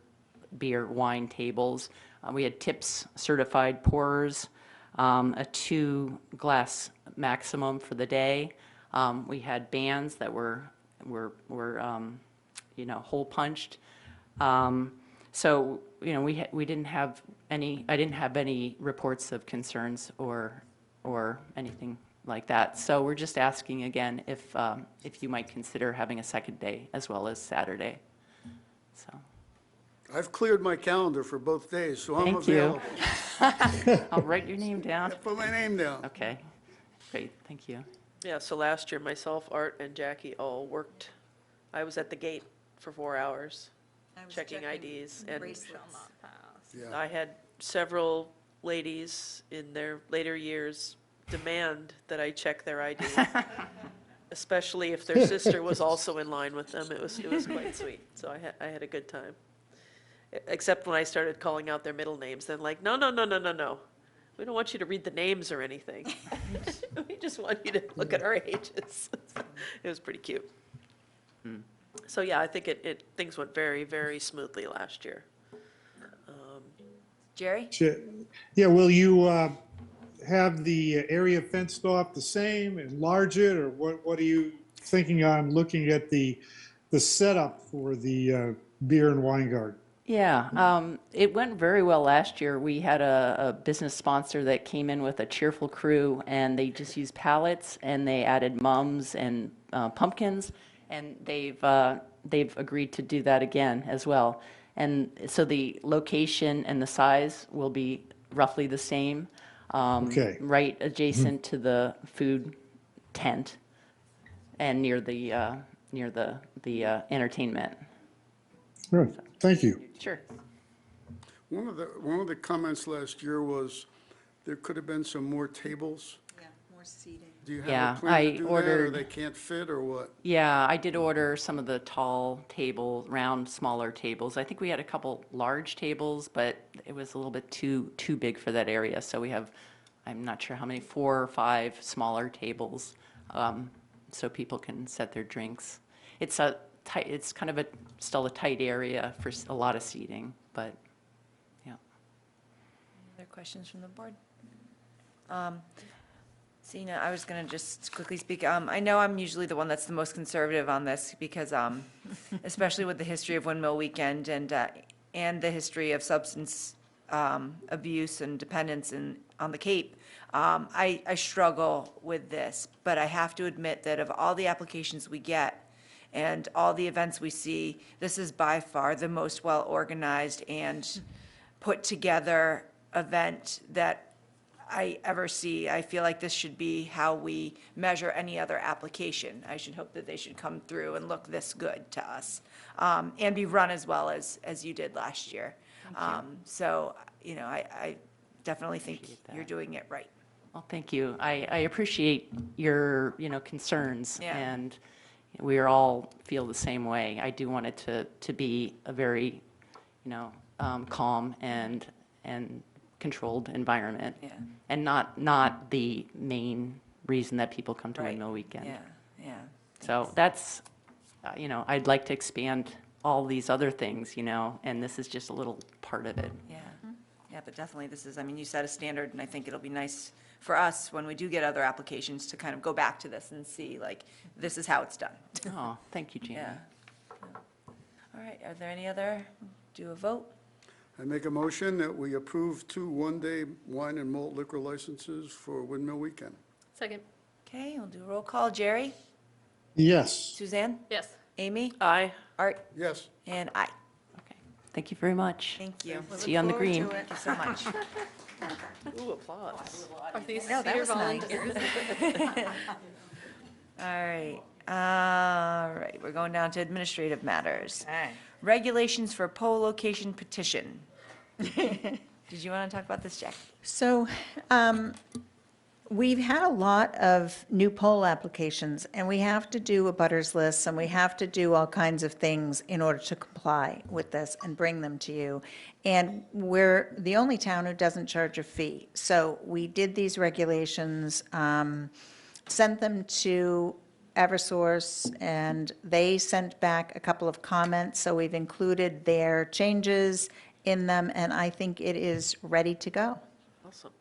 Speaker 16: beer, wine tables. We had tips certified pourers, a 2-glass maximum for the day. We had bands that were hole punched. So we didn't have any. I didn't have any reports of concerns or anything like that. So we're just asking again if you might consider having a second day as well as Saturday. So.
Speaker 5: I've cleared my calendar for both days, so I'm
Speaker 16: Thank you.
Speaker 5: available.
Speaker 16: I'll write your name down.
Speaker 5: Yeah, put my name down.
Speaker 16: Okay, great, thank you.
Speaker 2: Yeah, so last year, myself, Art, and Jackie all worked. I was at the gate for 4 hours, checking IDs. And
Speaker 5: Yeah.
Speaker 2: I had several ladies in their later years demand that I check their ID, especially if their sister was also in line with them. It was quite sweet, so I had a good time. Except when I started calling out their middle names, then like, no. We don't want you to read the names or anything. We just want you to look at our ages. It was pretty cute. So yeah, I think things went very, very smoothly last year.
Speaker 1: Jerry?
Speaker 3: Yeah, will you have the area fenced off the same, enlarge it, or what are you thinking on looking at the setup for the beer and wine garden.
Speaker 16: Yeah, it went very well last year. We had a business sponsor that came in with a cheerful crew, and they just used pallets, and they added mums and pumpkins, and they've agreed to do that again as well. And so the location and the size will be roughly the same,
Speaker 3: Okay.
Speaker 16: right adjacent to the food tent, and near the entertainment.
Speaker 3: Good, thank you.
Speaker 16: Sure.
Speaker 5: One of the comments last year was there could have been some more tables.
Speaker 9: Yeah, more seating.
Speaker 5: Do you
Speaker 16: Yeah,
Speaker 5: have a plan
Speaker 16: I
Speaker 5: to do that, or
Speaker 16: ordered-
Speaker 5: they can't fit, or what?
Speaker 16: Yeah, I did order some of the tall tables, round, smaller tables. I think we had a couple large tables, but it was a little bit too big for that area. So we have, I'm not sure how many, 4 or 5 smaller tables, so people can set their drinks. It's a tight, it's kind of still a tight area for a lot of seating, but yeah.
Speaker 1: Other questions from the board? Sina, I was going to just quickly speak. I know I'm usually the one that's the most conservative on this because, especially with the history of Windmill Weekend and the history of substance abuse and dependence on the Cape, I struggle with this. But I have to admit that of all the applications we get and all the events we see, this is by far the most well-organized and put-together event that I ever see. I feel like this should be how we measure any other application. I should hope that they should come through and look this good to us, and be run as well as you did last year. So, I definitely think you're doing it right.
Speaker 16: Well, thank you. I appreciate your, concerns,
Speaker 1: Yeah.
Speaker 16: and we all feel the same way. I do want it to be a very, calm and controlled environment.
Speaker 1: Yeah.
Speaker 16: And not the main reason that people come to
Speaker 1: Right.
Speaker 16: Windmill Weekend.
Speaker 1: Yeah.
Speaker 16: So that's, I'd like to expand all these other things, and this is just a little part of it.
Speaker 1: Yeah, yeah, but definitely this is, you set a standard, and I think it'll be nice for us when we do get other applications to kind of go back to this and see, this is how it's done.
Speaker 16: Oh, thank you, Jamie.
Speaker 1: Yeah. All right, are there any other, do a vote?
Speaker 5: I make a motion that we approve 2 one-day wine and malt liquor licenses for Windmill Weekend.
Speaker 12: Second.
Speaker 1: Okay, we'll do a roll call. Jerry?
Speaker 3: Yes.
Speaker 1: Suzanne?
Speaker 12: Yes.
Speaker 1: Amy?
Speaker 2: Aye.
Speaker 1: Art?
Speaker 5: Yes.
Speaker 1: And I.
Speaker 16: Okay. Thank you very much.
Speaker 1: Thank you.
Speaker 16: See you on the green.
Speaker 1: Thank you so much.
Speaker 2: Ooh, applause.
Speaker 12: Are these
Speaker 1: No, that
Speaker 12: senior
Speaker 1: was nice.
Speaker 12: volunteers?
Speaker 1: All right, we're going down to administrative matters. Regulations for poll location petition. Did you want to talk about this, Jack?
Speaker 9: So, we've had a lot of new poll applications, and we have to do a butters list, and we have to do all kinds of things in order to comply with this and bring them to you. And we're the only town who doesn't charge a fee. So we did these regulations, sent them to Eversource, and they sent back a couple of comments, so we've included their changes in them, and I think it is ready to go.
Speaker 2: Awesome.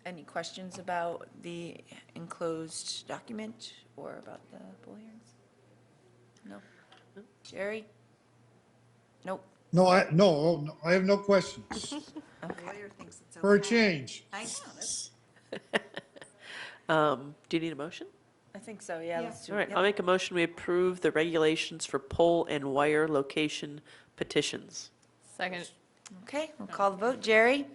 Speaker 1: Any questions about the enclosed document or about the poll hearings? No? Jerry? Nope.
Speaker 3: No, I have no questions.
Speaker 9: Lawyer thinks it's
Speaker 3: For a change.
Speaker 9: I know, that's.
Speaker 2: Do you need a motion?
Speaker 1: I think so, yeah, let's do
Speaker 2: All
Speaker 1: it.
Speaker 2: right,
Speaker 1: Yep.
Speaker 2: I'll make a motion, we approve the regulations for pole and wire location petitions.
Speaker 12: Second.
Speaker 1: Okay, we'll call the vote. Jerry?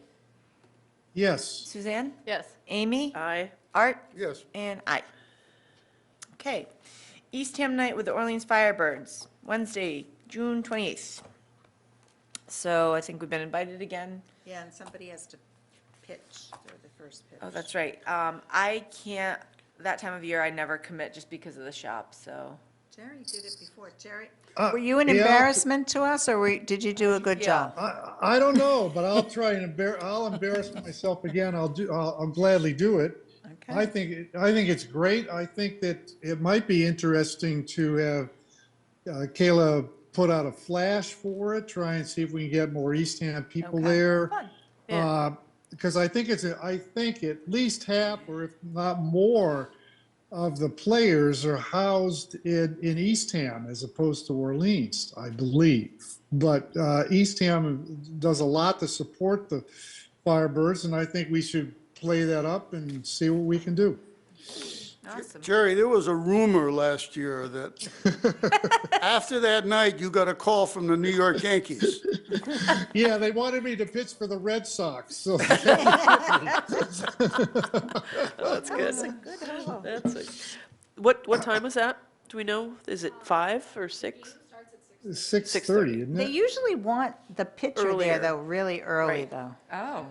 Speaker 3: Yes.
Speaker 1: Suzanne?
Speaker 12: Yes.
Speaker 1: Amy?
Speaker 2: Aye.
Speaker 1: Art?
Speaker 5: Yes.
Speaker 1: And I. Okay. Eastham Night with the Orleans Firebirds, Wednesday, June 28th. So I think we've been invited again.
Speaker 9: Yeah, and somebody has to pitch, they're the first pitch.
Speaker 1: Oh, that's right. I can't, that time of year, I never commit just because of the shop, so.
Speaker 9: Jerry did it before. Jerry,
Speaker 3: Uh,
Speaker 9: were you an
Speaker 3: yeah,
Speaker 9: embarrassment to us, or did you do a good
Speaker 1: Yeah.
Speaker 9: job?
Speaker 3: I don't know, but I'll try and I'll embarrass myself again. I'll gladly do it.
Speaker 9: Okay.
Speaker 3: I think it's great. I think that it might be interesting to have Kayla put out a flash for it, try and see if we can get more Eastham people
Speaker 1: Okay.
Speaker 3: there.
Speaker 1: Fun.
Speaker 3: Because I think at least half, or if not more, of the players are housed in Eastham as opposed to Orleans, I believe. But Eastham does a lot to support the Firebirds, and I think we should play that up and see what we can do.
Speaker 1: Awesome.
Speaker 5: Jerry, there was a rumor last year that after that night, you got a call from the New York Yankees.
Speaker 3: Yeah, they wanted me to pitch for the Red Sox, so.
Speaker 2: That's good. That's a, what time was that? Do we know? Is it 5 or 6?
Speaker 3: 6:30, isn't
Speaker 9: They
Speaker 3: it?
Speaker 9: usually want the pitcher
Speaker 2: Earlier.
Speaker 9: there, though, really early,
Speaker 2: Right.
Speaker 9: though.
Speaker 1: Oh.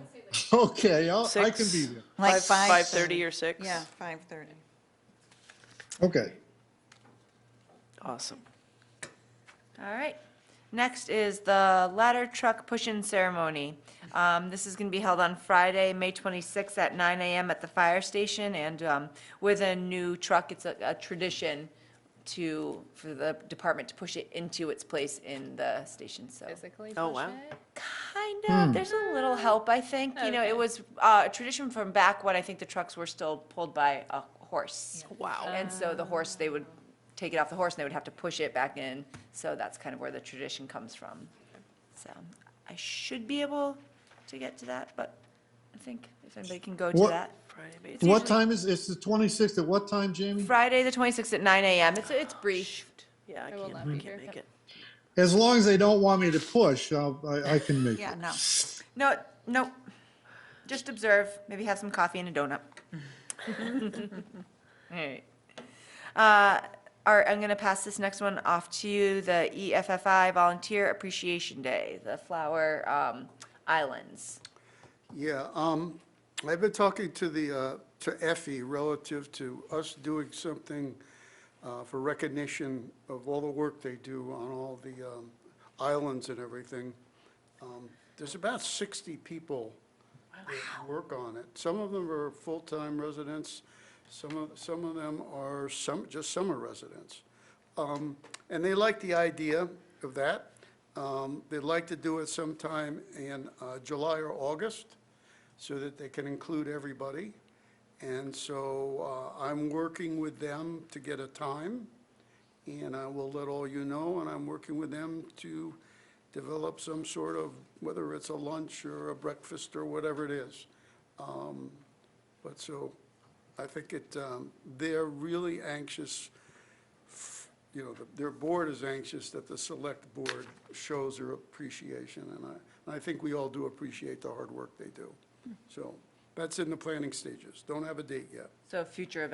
Speaker 3: Okay, I can
Speaker 2: 6?
Speaker 3: be there.
Speaker 9: Like
Speaker 2: 5:30 or 6?
Speaker 9: Yeah, 5:30.
Speaker 3: Okay.
Speaker 2: Awesome.
Speaker 1: All right. Next is the ladder truck push-in ceremony. This is going to be held on Friday, May 26th at 9 a.m. at the fire station. And with a new truck, it's a tradition for the department to push it into its place in the station, so.
Speaker 11: Physically
Speaker 2: Oh,
Speaker 11: push
Speaker 2: wow.
Speaker 11: it?
Speaker 1: Kind of, there's a little help, I think. You know,
Speaker 11: Okay.
Speaker 1: it was a tradition from back when I think the trucks were still pulled by a horse.
Speaker 2: Wow.
Speaker 1: And so the horse, they would take it off the horse and they would have to push it back in. So that's kind of where the tradition comes from. So I should be able to get to that, but I think if anybody can go to
Speaker 3: What-
Speaker 1: that.
Speaker 2: Friday, May
Speaker 3: What time is, it's the 26th, at what time, Jamie?
Speaker 1: Friday, the 26th at 9 a.m. It's brief.
Speaker 2: Yeah, I
Speaker 11: I will
Speaker 2: can't,
Speaker 11: not be
Speaker 2: I can't
Speaker 11: here.
Speaker 2: make it.
Speaker 3: As long as they don't want me to push, I can make
Speaker 9: Yeah,
Speaker 3: it.
Speaker 9: no.
Speaker 1: No, just observe, maybe have some coffee and a donut. All right. Art, I'm going to pass this next one off to you, the EFFI Volunteer Appreciation Day, the Flower Islands.
Speaker 5: Yeah, I've been talking to Effie relative to us doing something for recognition of all the work they do on all the islands and everything. There's about 60 people that work on it. Some of them are full-time residents, some of them are just summer residents. And they like the idea of that. They'd like to do it sometime in July or August, so that they can include everybody. And so I'm working with them to get a time, and I will let all you know, and I'm working with them to develop some sort of, whether it's a lunch or a breakfast or whatever it is. But so I think they're really anxious, you know, their board is anxious that the select board shows their appreciation, and I think we all do appreciate the hard work they do. So that's in the planning stages. Don't have a date yet.
Speaker 1: So future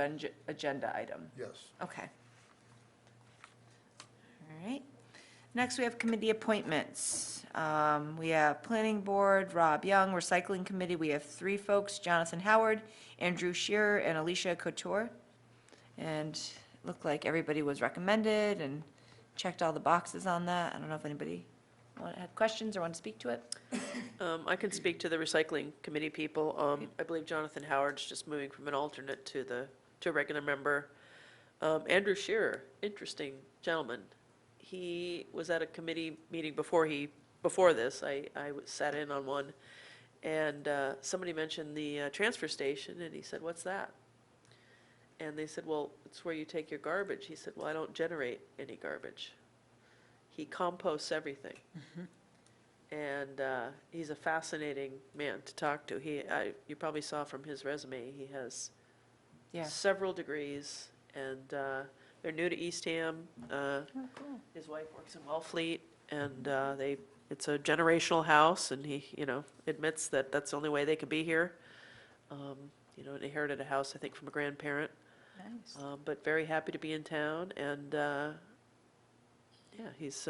Speaker 1: agenda item.
Speaker 5: Yes.
Speaker 1: Okay. All right. Next, we have committee appointments. We have Planning Board, Rob Young, Recycling Committee, we have 3 folks, Jonathan Howard, Andrew Shearer, and Alicia Couture. And it looked like everybody was recommended and checked all the boxes on that. I don't know if anybody had questions or want to speak to it.
Speaker 2: I can speak to the recycling committee people. I believe Jonathan Howard's just moving from an alternate to a regular member. Andrew Shearer, interesting gentleman. He was at a committee meeting before this. I sat in on one, and somebody mentioned the transfer station, and he said, "What's that?" And they said, "Well, it's where you take your garbage." He said, "Well, I don't generate any garbage." He composts everything. And he's a fascinating man to talk to. You probably saw from his resume, he has several degrees, and they're new to Eastham. His wife works in Wellfleet, and it's a generational house, and he, admits that that's the only way they could be here. Inherited a house, I think, from a grandparent.
Speaker 9: Nice.
Speaker 2: But very happy to be in town, and he's.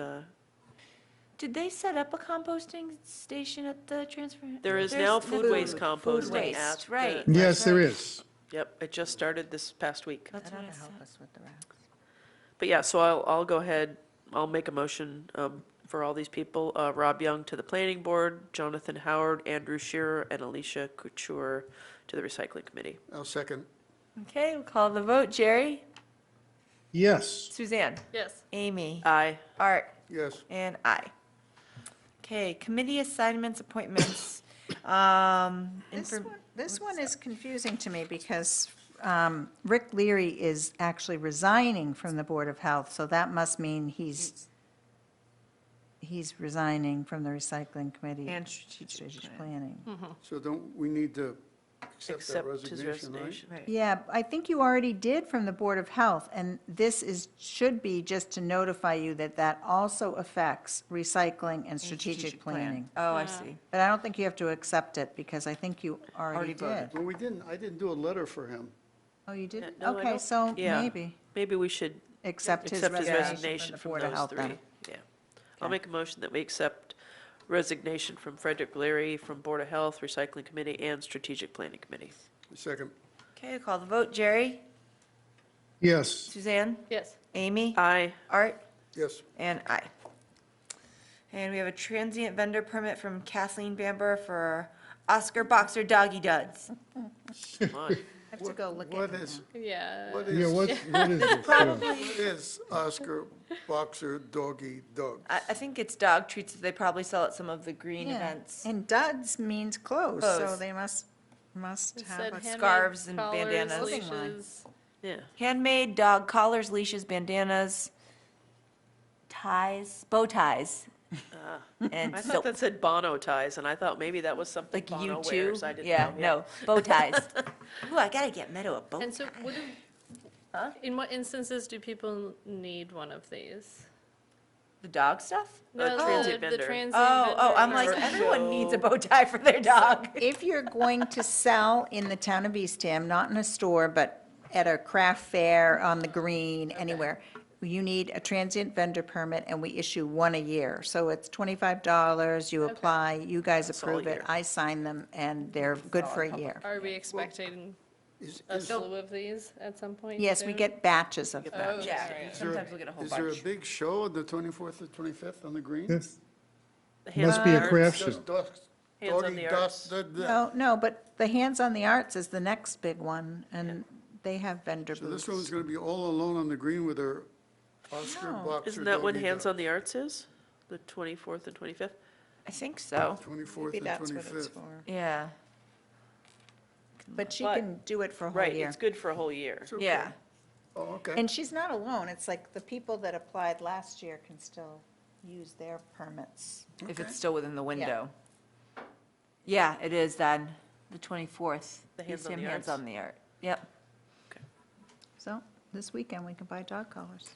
Speaker 1: Did they set up a composting station at the transfer?
Speaker 2: There is now food waste composting
Speaker 1: waste,
Speaker 2: at the-
Speaker 1: right.
Speaker 3: Yes, there is.
Speaker 2: Yep, it just started this past week.
Speaker 1: That's what I
Speaker 9: That'll
Speaker 1: said.
Speaker 9: help us with the racks.
Speaker 2: But yeah, so I'll go ahead, I'll make a motion for all these people. Rob Young to the planning board, Jonathan Howard, Andrew Shearer, and Alicia Couture to the recycling committee.
Speaker 5: I'll second.
Speaker 1: Okay, we'll call the vote. Jerry?
Speaker 3: Yes.
Speaker 1: Suzanne?
Speaker 11: Yes.
Speaker 1: Amy?
Speaker 2: Aye.
Speaker 1: Art?
Speaker 5: Yes.
Speaker 1: And I. Okay, committee assignments, appointments.
Speaker 9: This one is confusing to me because Rick Leary is actually resigning from the Board of Health, so that must mean he's resigning from the Recycling Committee.
Speaker 1: And strategic
Speaker 9: Planning.
Speaker 5: So don't we need to accept that
Speaker 2: Accept his
Speaker 5: resignation, right?
Speaker 2: resignation.
Speaker 9: Yeah, I think you already did from the Board of Health, and this should be just to notify you that that also affects recycling and strategic planning.
Speaker 1: Oh, I see.
Speaker 9: But I don't think you have to accept it, because I think you already
Speaker 1: Already voted.
Speaker 9: did.
Speaker 5: Well, I didn't do a letter for him.
Speaker 9: Oh, you did?
Speaker 2: No, I
Speaker 9: Okay,
Speaker 2: don't-
Speaker 9: so
Speaker 2: yeah.
Speaker 9: maybe
Speaker 2: Maybe we should
Speaker 9: accept his
Speaker 2: accept his
Speaker 9: resignation
Speaker 2: resignation
Speaker 9: from the
Speaker 2: from
Speaker 9: Board of
Speaker 2: those
Speaker 9: Health
Speaker 2: three.
Speaker 9: then.
Speaker 2: Yeah. I'll
Speaker 9: Okay.
Speaker 2: make a motion that we accept resignation from Frederick Leary from Board of Health, Recycling Committee, and Strategic Planning Committee.
Speaker 5: Second.
Speaker 1: Okay, call the vote. Jerry?
Speaker 3: Yes.
Speaker 1: Suzanne?
Speaker 12: Yes.
Speaker 1: Amy?
Speaker 2: Aye.
Speaker 1: Art?
Speaker 5: Yes.
Speaker 1: And I. And we have a transient vendor permit from Kathleen Bamber for Oscar Boxer Doggy Duds.
Speaker 2: Come on.
Speaker 9: I have to go look at
Speaker 5: What
Speaker 9: it
Speaker 5: is,
Speaker 12: Yeah.
Speaker 5: what
Speaker 3: Yeah,
Speaker 5: is,
Speaker 3: what is this?
Speaker 5: what is Oscar Boxer Doggy Dogs?
Speaker 1: I think it's dog treats that they probably sell at some of the green
Speaker 9: Yeah,
Speaker 1: events.
Speaker 9: and duds means clothes, so
Speaker 1: Clothes.
Speaker 9: they must
Speaker 12: It
Speaker 9: have
Speaker 12: said
Speaker 9: a.
Speaker 12: handmade
Speaker 1: scarves and
Speaker 12: collars,
Speaker 1: bandanas.
Speaker 9: Clothing line.
Speaker 12: leashes.
Speaker 2: Yeah.
Speaker 1: Handmade dog collars, leashes, bandanas, ties, bow ties, and
Speaker 2: I thought
Speaker 1: soap.
Speaker 2: that said Bono ties, and I thought maybe that was something
Speaker 1: Like you
Speaker 2: Bono
Speaker 1: too?
Speaker 2: wears. I didn't
Speaker 1: Yeah,
Speaker 2: know.
Speaker 1: no, bow ties. Ooh, I gotta get Meadow a bow
Speaker 12: And so
Speaker 1: tie.
Speaker 12: what do, in what instances do people need one of these?
Speaker 1: The dog stuff?
Speaker 12: No,
Speaker 2: transient
Speaker 12: the
Speaker 2: vendor.
Speaker 12: transient
Speaker 1: Oh, I'm
Speaker 12: vendor
Speaker 1: like,
Speaker 12: or
Speaker 1: everyone
Speaker 12: show.
Speaker 1: needs a bow tie for their dog.
Speaker 9: If you're going to sell in the town of Eastham, not in a store, but at a craft fair, on the green, anywhere, you need a transient vendor permit, and we issue one a year. So it's $25, you apply, you guys
Speaker 2: That's all
Speaker 9: approve it,
Speaker 2: year.
Speaker 9: I sign them, and they're good for a year.
Speaker 12: Are we expecting a slew of these at some point?
Speaker 9: Yes, we
Speaker 12: soon?
Speaker 9: get batches of
Speaker 12: Oh,
Speaker 9: them.
Speaker 1: Yeah,
Speaker 12: alright.
Speaker 5: Is there a-
Speaker 1: sometimes we'll get a whole
Speaker 5: Is there a
Speaker 1: bunch.
Speaker 5: big show on the 24th or 25th on the green?
Speaker 3: This
Speaker 2: The hands
Speaker 3: must
Speaker 2: on
Speaker 3: be
Speaker 2: the
Speaker 3: a
Speaker 2: arts.
Speaker 3: craft
Speaker 5: Does
Speaker 3: show.
Speaker 2: Hands on
Speaker 5: Doggy
Speaker 2: the
Speaker 5: Duck-
Speaker 2: Arts.
Speaker 9: No, but the Hands on the Arts is the next big one, and they have vendor
Speaker 5: So this
Speaker 9: booths.
Speaker 5: woman's gonna be all alone on the green with her Oscar
Speaker 9: No.
Speaker 5: Boxer
Speaker 2: Isn't that when
Speaker 5: Doggy
Speaker 2: Hands
Speaker 5: Duck?
Speaker 2: on the Arts is? The 24th and 25th?
Speaker 1: I think so,
Speaker 5: 24th
Speaker 9: Maybe
Speaker 5: and
Speaker 9: that's what it's
Speaker 5: 25th.
Speaker 9: for.
Speaker 1: yeah,
Speaker 9: But she
Speaker 2: But-
Speaker 9: can do it for a whole
Speaker 2: Right,
Speaker 9: year.
Speaker 2: it's good for a whole year.
Speaker 5: It's okay.
Speaker 1: yeah.
Speaker 5: Oh, okay.
Speaker 9: And she's not alone. It's like the people that applied last year can still use their permits.
Speaker 1: If
Speaker 5: Okay.
Speaker 1: it's still within the window. Yeah, it is then, the 24th.
Speaker 2: The Hands on
Speaker 1: Eastham
Speaker 2: the
Speaker 1: Hands
Speaker 2: Arts.
Speaker 1: on the Art. Yep.
Speaker 9: So this weekend, we can buy dog collars.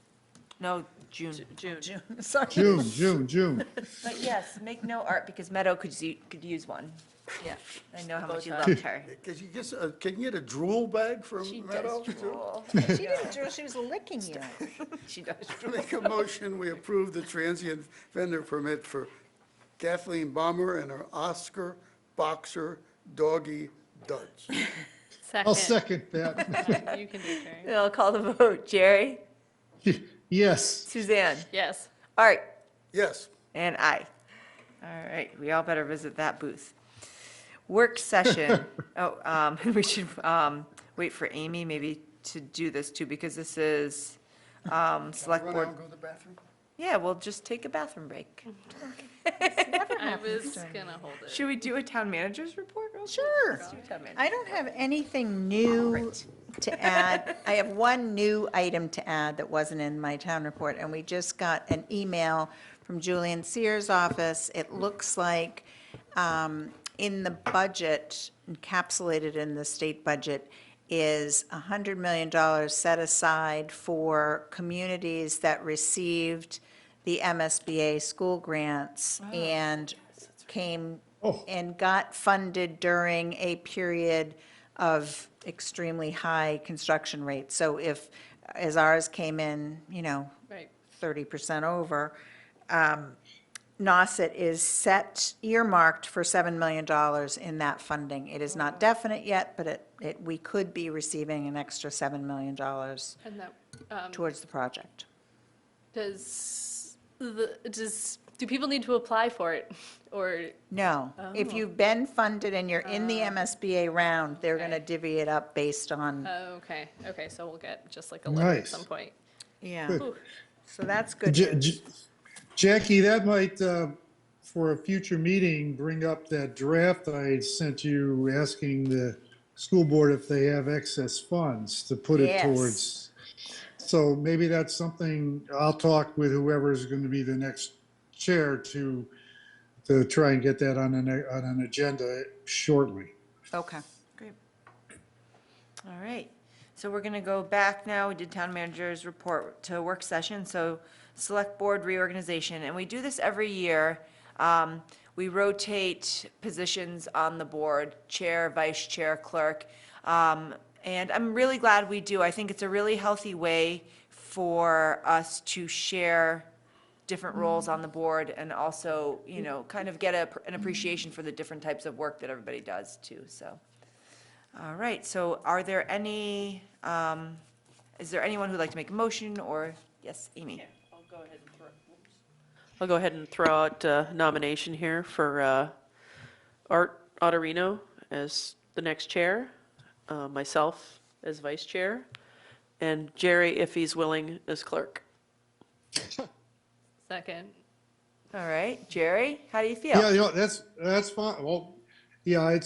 Speaker 1: No, June.
Speaker 2: June.
Speaker 9: Sorry.
Speaker 3: June.
Speaker 1: But yes, make no art because Meadow could use one.
Speaker 9: Yeah.
Speaker 1: I know how much you
Speaker 2: Bow
Speaker 1: loved her.
Speaker 5: Can you get a drool bag from
Speaker 1: She
Speaker 5: Meadow?
Speaker 1: does drool.
Speaker 9: She didn't drool, she was licking you.
Speaker 1: She does
Speaker 5: Make a motion, we approve the transient vendor permit for Kathleen Bomber and her Oscar Boxer Doggy Duds.
Speaker 3: I'll second that.
Speaker 12: You can do it, Jerry.
Speaker 1: I'll call the vote. Jerry?
Speaker 3: Yes.
Speaker 1: Suzanne?
Speaker 12: Yes.
Speaker 1: Art?
Speaker 5: Yes.
Speaker 1: And I. All right, we all better visit that booth. Work session. We should wait for Amy maybe to do this too, because this is select
Speaker 5: Run out
Speaker 1: board.
Speaker 5: and go to the bathroom?
Speaker 1: Yeah, we'll just take a bathroom break.
Speaker 12: I was gonna hold it.
Speaker 1: Should we do a town manager's report? real quick?
Speaker 9: Sure.
Speaker 1: Let's do a town manager.
Speaker 9: I don't have anything new to add. I have one new item to add that wasn't in my town report, and we just got an email from Julian Sears' office. It looks like in the budget, encapsulated in the state budget, is $100 million set aside for communities that received the MSBA school grants and came and got funded during a period of extremely high construction rates. So if, as ours came in,
Speaker 12: Right.
Speaker 9: 30% over, Nauset is set, earmarked for $7 million in that funding. It is not definite yet, but we could be receiving an extra $7 million
Speaker 12: And that,
Speaker 9: towards the project.
Speaker 12: do people need to apply for it? Or,
Speaker 9: No, if
Speaker 12: Oh.
Speaker 9: you've been funded and you're in the MSBA round, they're going to divvy it up based on,
Speaker 12: oh, okay, so we'll get just like a letter at
Speaker 3: Nice.
Speaker 12: some point.
Speaker 9: yeah.
Speaker 3: Good.
Speaker 9: So that's good
Speaker 3: Ja-
Speaker 9: news.
Speaker 3: Ja- Jackie, that might, for a future meeting, bring up that draft I sent you asking the school board if they have excess funds to put it
Speaker 9: Yes.
Speaker 3: towards. So maybe that's something, I'll talk with whoever is going to be the next chair to try and get that on an agenda shortly.
Speaker 9: Okay, great.
Speaker 1: All right, so we're gonna go back now, we did town manager's report to work session, so select board reorganization, and we do this every year. We rotate positions on the board, chair, vice chair, clerk, and I'm really glad we do. I think it's a really healthy way for us to share different roles on the board and also, you know, kind of get an appreciation for the different types of work that everybody does too, so. All right, so are there any, is there anyone who'd like to make a motion, or, yes, Amy?
Speaker 2: I'll go ahead and throw out a nomination here for Art Otterino as the next chair, myself as vice chair, and Jerry, if he's willing, as clerk.
Speaker 11: Second.
Speaker 1: All right, Jerry, how do you feel?
Speaker 3: Yeah, that's fine. Well, yeah,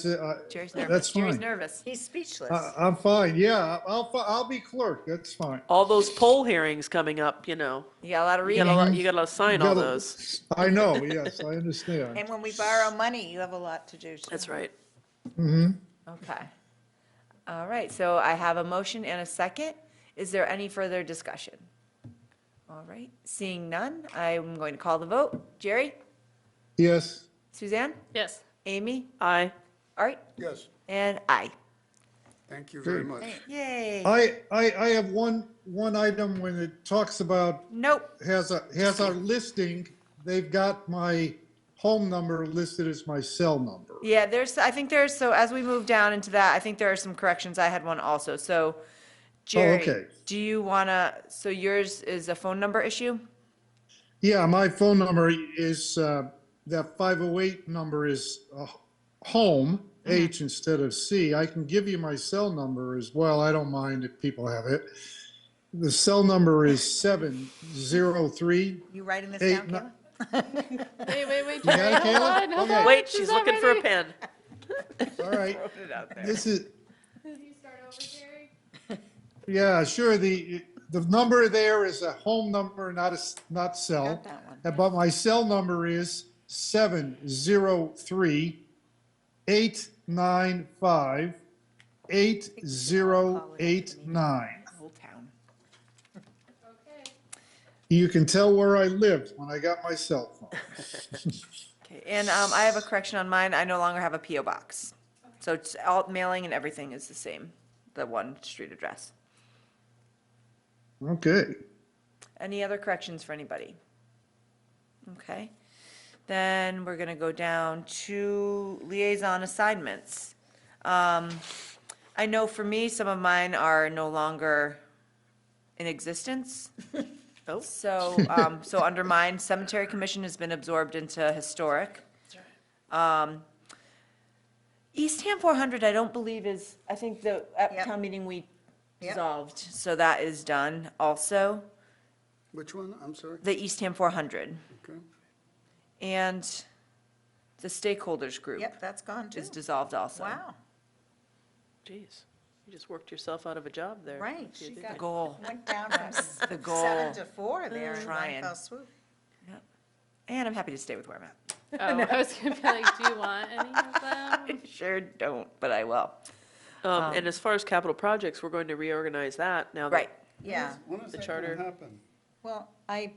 Speaker 1: Jerry's nervous.
Speaker 3: that's
Speaker 1: Jerry's
Speaker 3: fine.
Speaker 1: nervous.
Speaker 9: He's speechless.
Speaker 3: I'm fine. Yeah, I'll be clerk. That's fine.
Speaker 2: All those poll hearings coming up, you know.
Speaker 1: You got a lot of
Speaker 2: You
Speaker 1: reading.
Speaker 2: gotta sign all
Speaker 3: Gotta-
Speaker 2: those.
Speaker 3: I know, yes, I understand.
Speaker 9: And when we borrow money, you have a lot to do. too.
Speaker 2: That's right.
Speaker 1: Okay. All right, so I have a motion and a second. Is there any further discussion? All right, seeing none, I'm going to call the vote. Jerry?
Speaker 3: Yes,
Speaker 1: Suzanne?
Speaker 11: Yes.
Speaker 1: Amy?
Speaker 2: Aye.
Speaker 1: Art?
Speaker 5: Yes,
Speaker 1: And I.
Speaker 5: thank you very much.
Speaker 1: Yay.
Speaker 3: I have one item when it talks about,
Speaker 1: Nope.
Speaker 3: has our listing, they've got my home number listed as my cell number.
Speaker 1: Yeah, I think there's, so as we move down into that, I think there are some corrections. I had one also. So Jerry,
Speaker 3: okay.
Speaker 1: do you wanna, so yours is a phone number issue?
Speaker 3: Yeah, my phone number is, that 508 number is home, H instead of C. I can give you my cell number as well. I don't mind if people have it. The cell number is 703.
Speaker 9: You writing this
Speaker 3: Eight,
Speaker 9: down, Kayla?
Speaker 11: Wait,
Speaker 3: You got it,
Speaker 11: Jerry, hold
Speaker 3: Kayla?
Speaker 11: on, hold
Speaker 3: Okay.
Speaker 11: on.
Speaker 2: Wait, she's looking for a
Speaker 11: ready.
Speaker 2: pen.
Speaker 3: All right. This is,
Speaker 11: Can you start over, Jerry?
Speaker 3: yeah, sure. The number there is a home number, not cell.
Speaker 9: Got that one.
Speaker 3: But my cell number is 703-895-8089.
Speaker 1: Old Town.
Speaker 11: Okay.
Speaker 3: You can tell where I lived when I got my cell phone.
Speaker 1: Okay, and I have a correction on mine. I no longer have a PO box. So it's all mailing and everything is the same, the one street address.
Speaker 3: Okay.
Speaker 1: Any other corrections for anybody? Okay. Then we're gonna go down to liaison assignments. I know for me, some of mine are no longer in existence.
Speaker 2: Oh.
Speaker 1: So, so under mine, Cemetery Commission has been absorbed into Historic. Eastham 400, I don't believe is, I think at
Speaker 9: Yep.
Speaker 1: town meeting we
Speaker 9: Yep.
Speaker 1: dissolved, so that is done also.
Speaker 5: Which one? I'm sorry?
Speaker 1: The Eastham 400.
Speaker 5: Okay.
Speaker 1: And the stakeholders group
Speaker 9: Yep, that's gone too.
Speaker 1: is dissolved also.
Speaker 9: Wow,
Speaker 2: Jeez, you just worked yourself out of a job there.
Speaker 9: right.
Speaker 2: You
Speaker 9: She
Speaker 2: did
Speaker 9: got,
Speaker 1: The goal.
Speaker 9: went down from
Speaker 1: The goal.
Speaker 9: 7 to 4 there in one
Speaker 1: Trying.
Speaker 9: fell swoop.
Speaker 1: And I'm happy to stay with where I'm at.
Speaker 11: Oh, I was gonna be like, do you want any of them?
Speaker 1: I sure don't, but I will.
Speaker 2: And as far as capital projects, we're going to reorganize that now that
Speaker 1: Right.
Speaker 9: Yeah,
Speaker 5: When is
Speaker 2: The
Speaker 5: that
Speaker 2: charter.
Speaker 5: gonna happen?
Speaker 9: well, I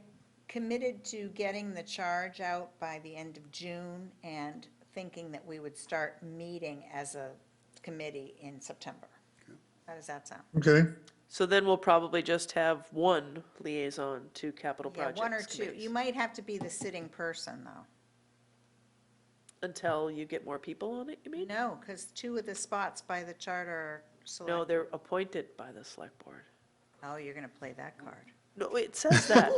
Speaker 9: committed to getting the charge out by the end of June and thinking that we would start meeting as a committee in September. How does that sound?
Speaker 3: Okay.
Speaker 2: So then we'll probably just have one liaison to capital
Speaker 9: Yeah,
Speaker 2: projects.
Speaker 9: one or two.
Speaker 2: committees
Speaker 9: You might have to be the sitting person, though.
Speaker 2: Until you get more people on it, you mean?
Speaker 9: No, because 2 of the spots by the charter select.
Speaker 2: No, they're appointed by the select board.
Speaker 9: Oh, you're going to play that card.
Speaker 2: No, it says that.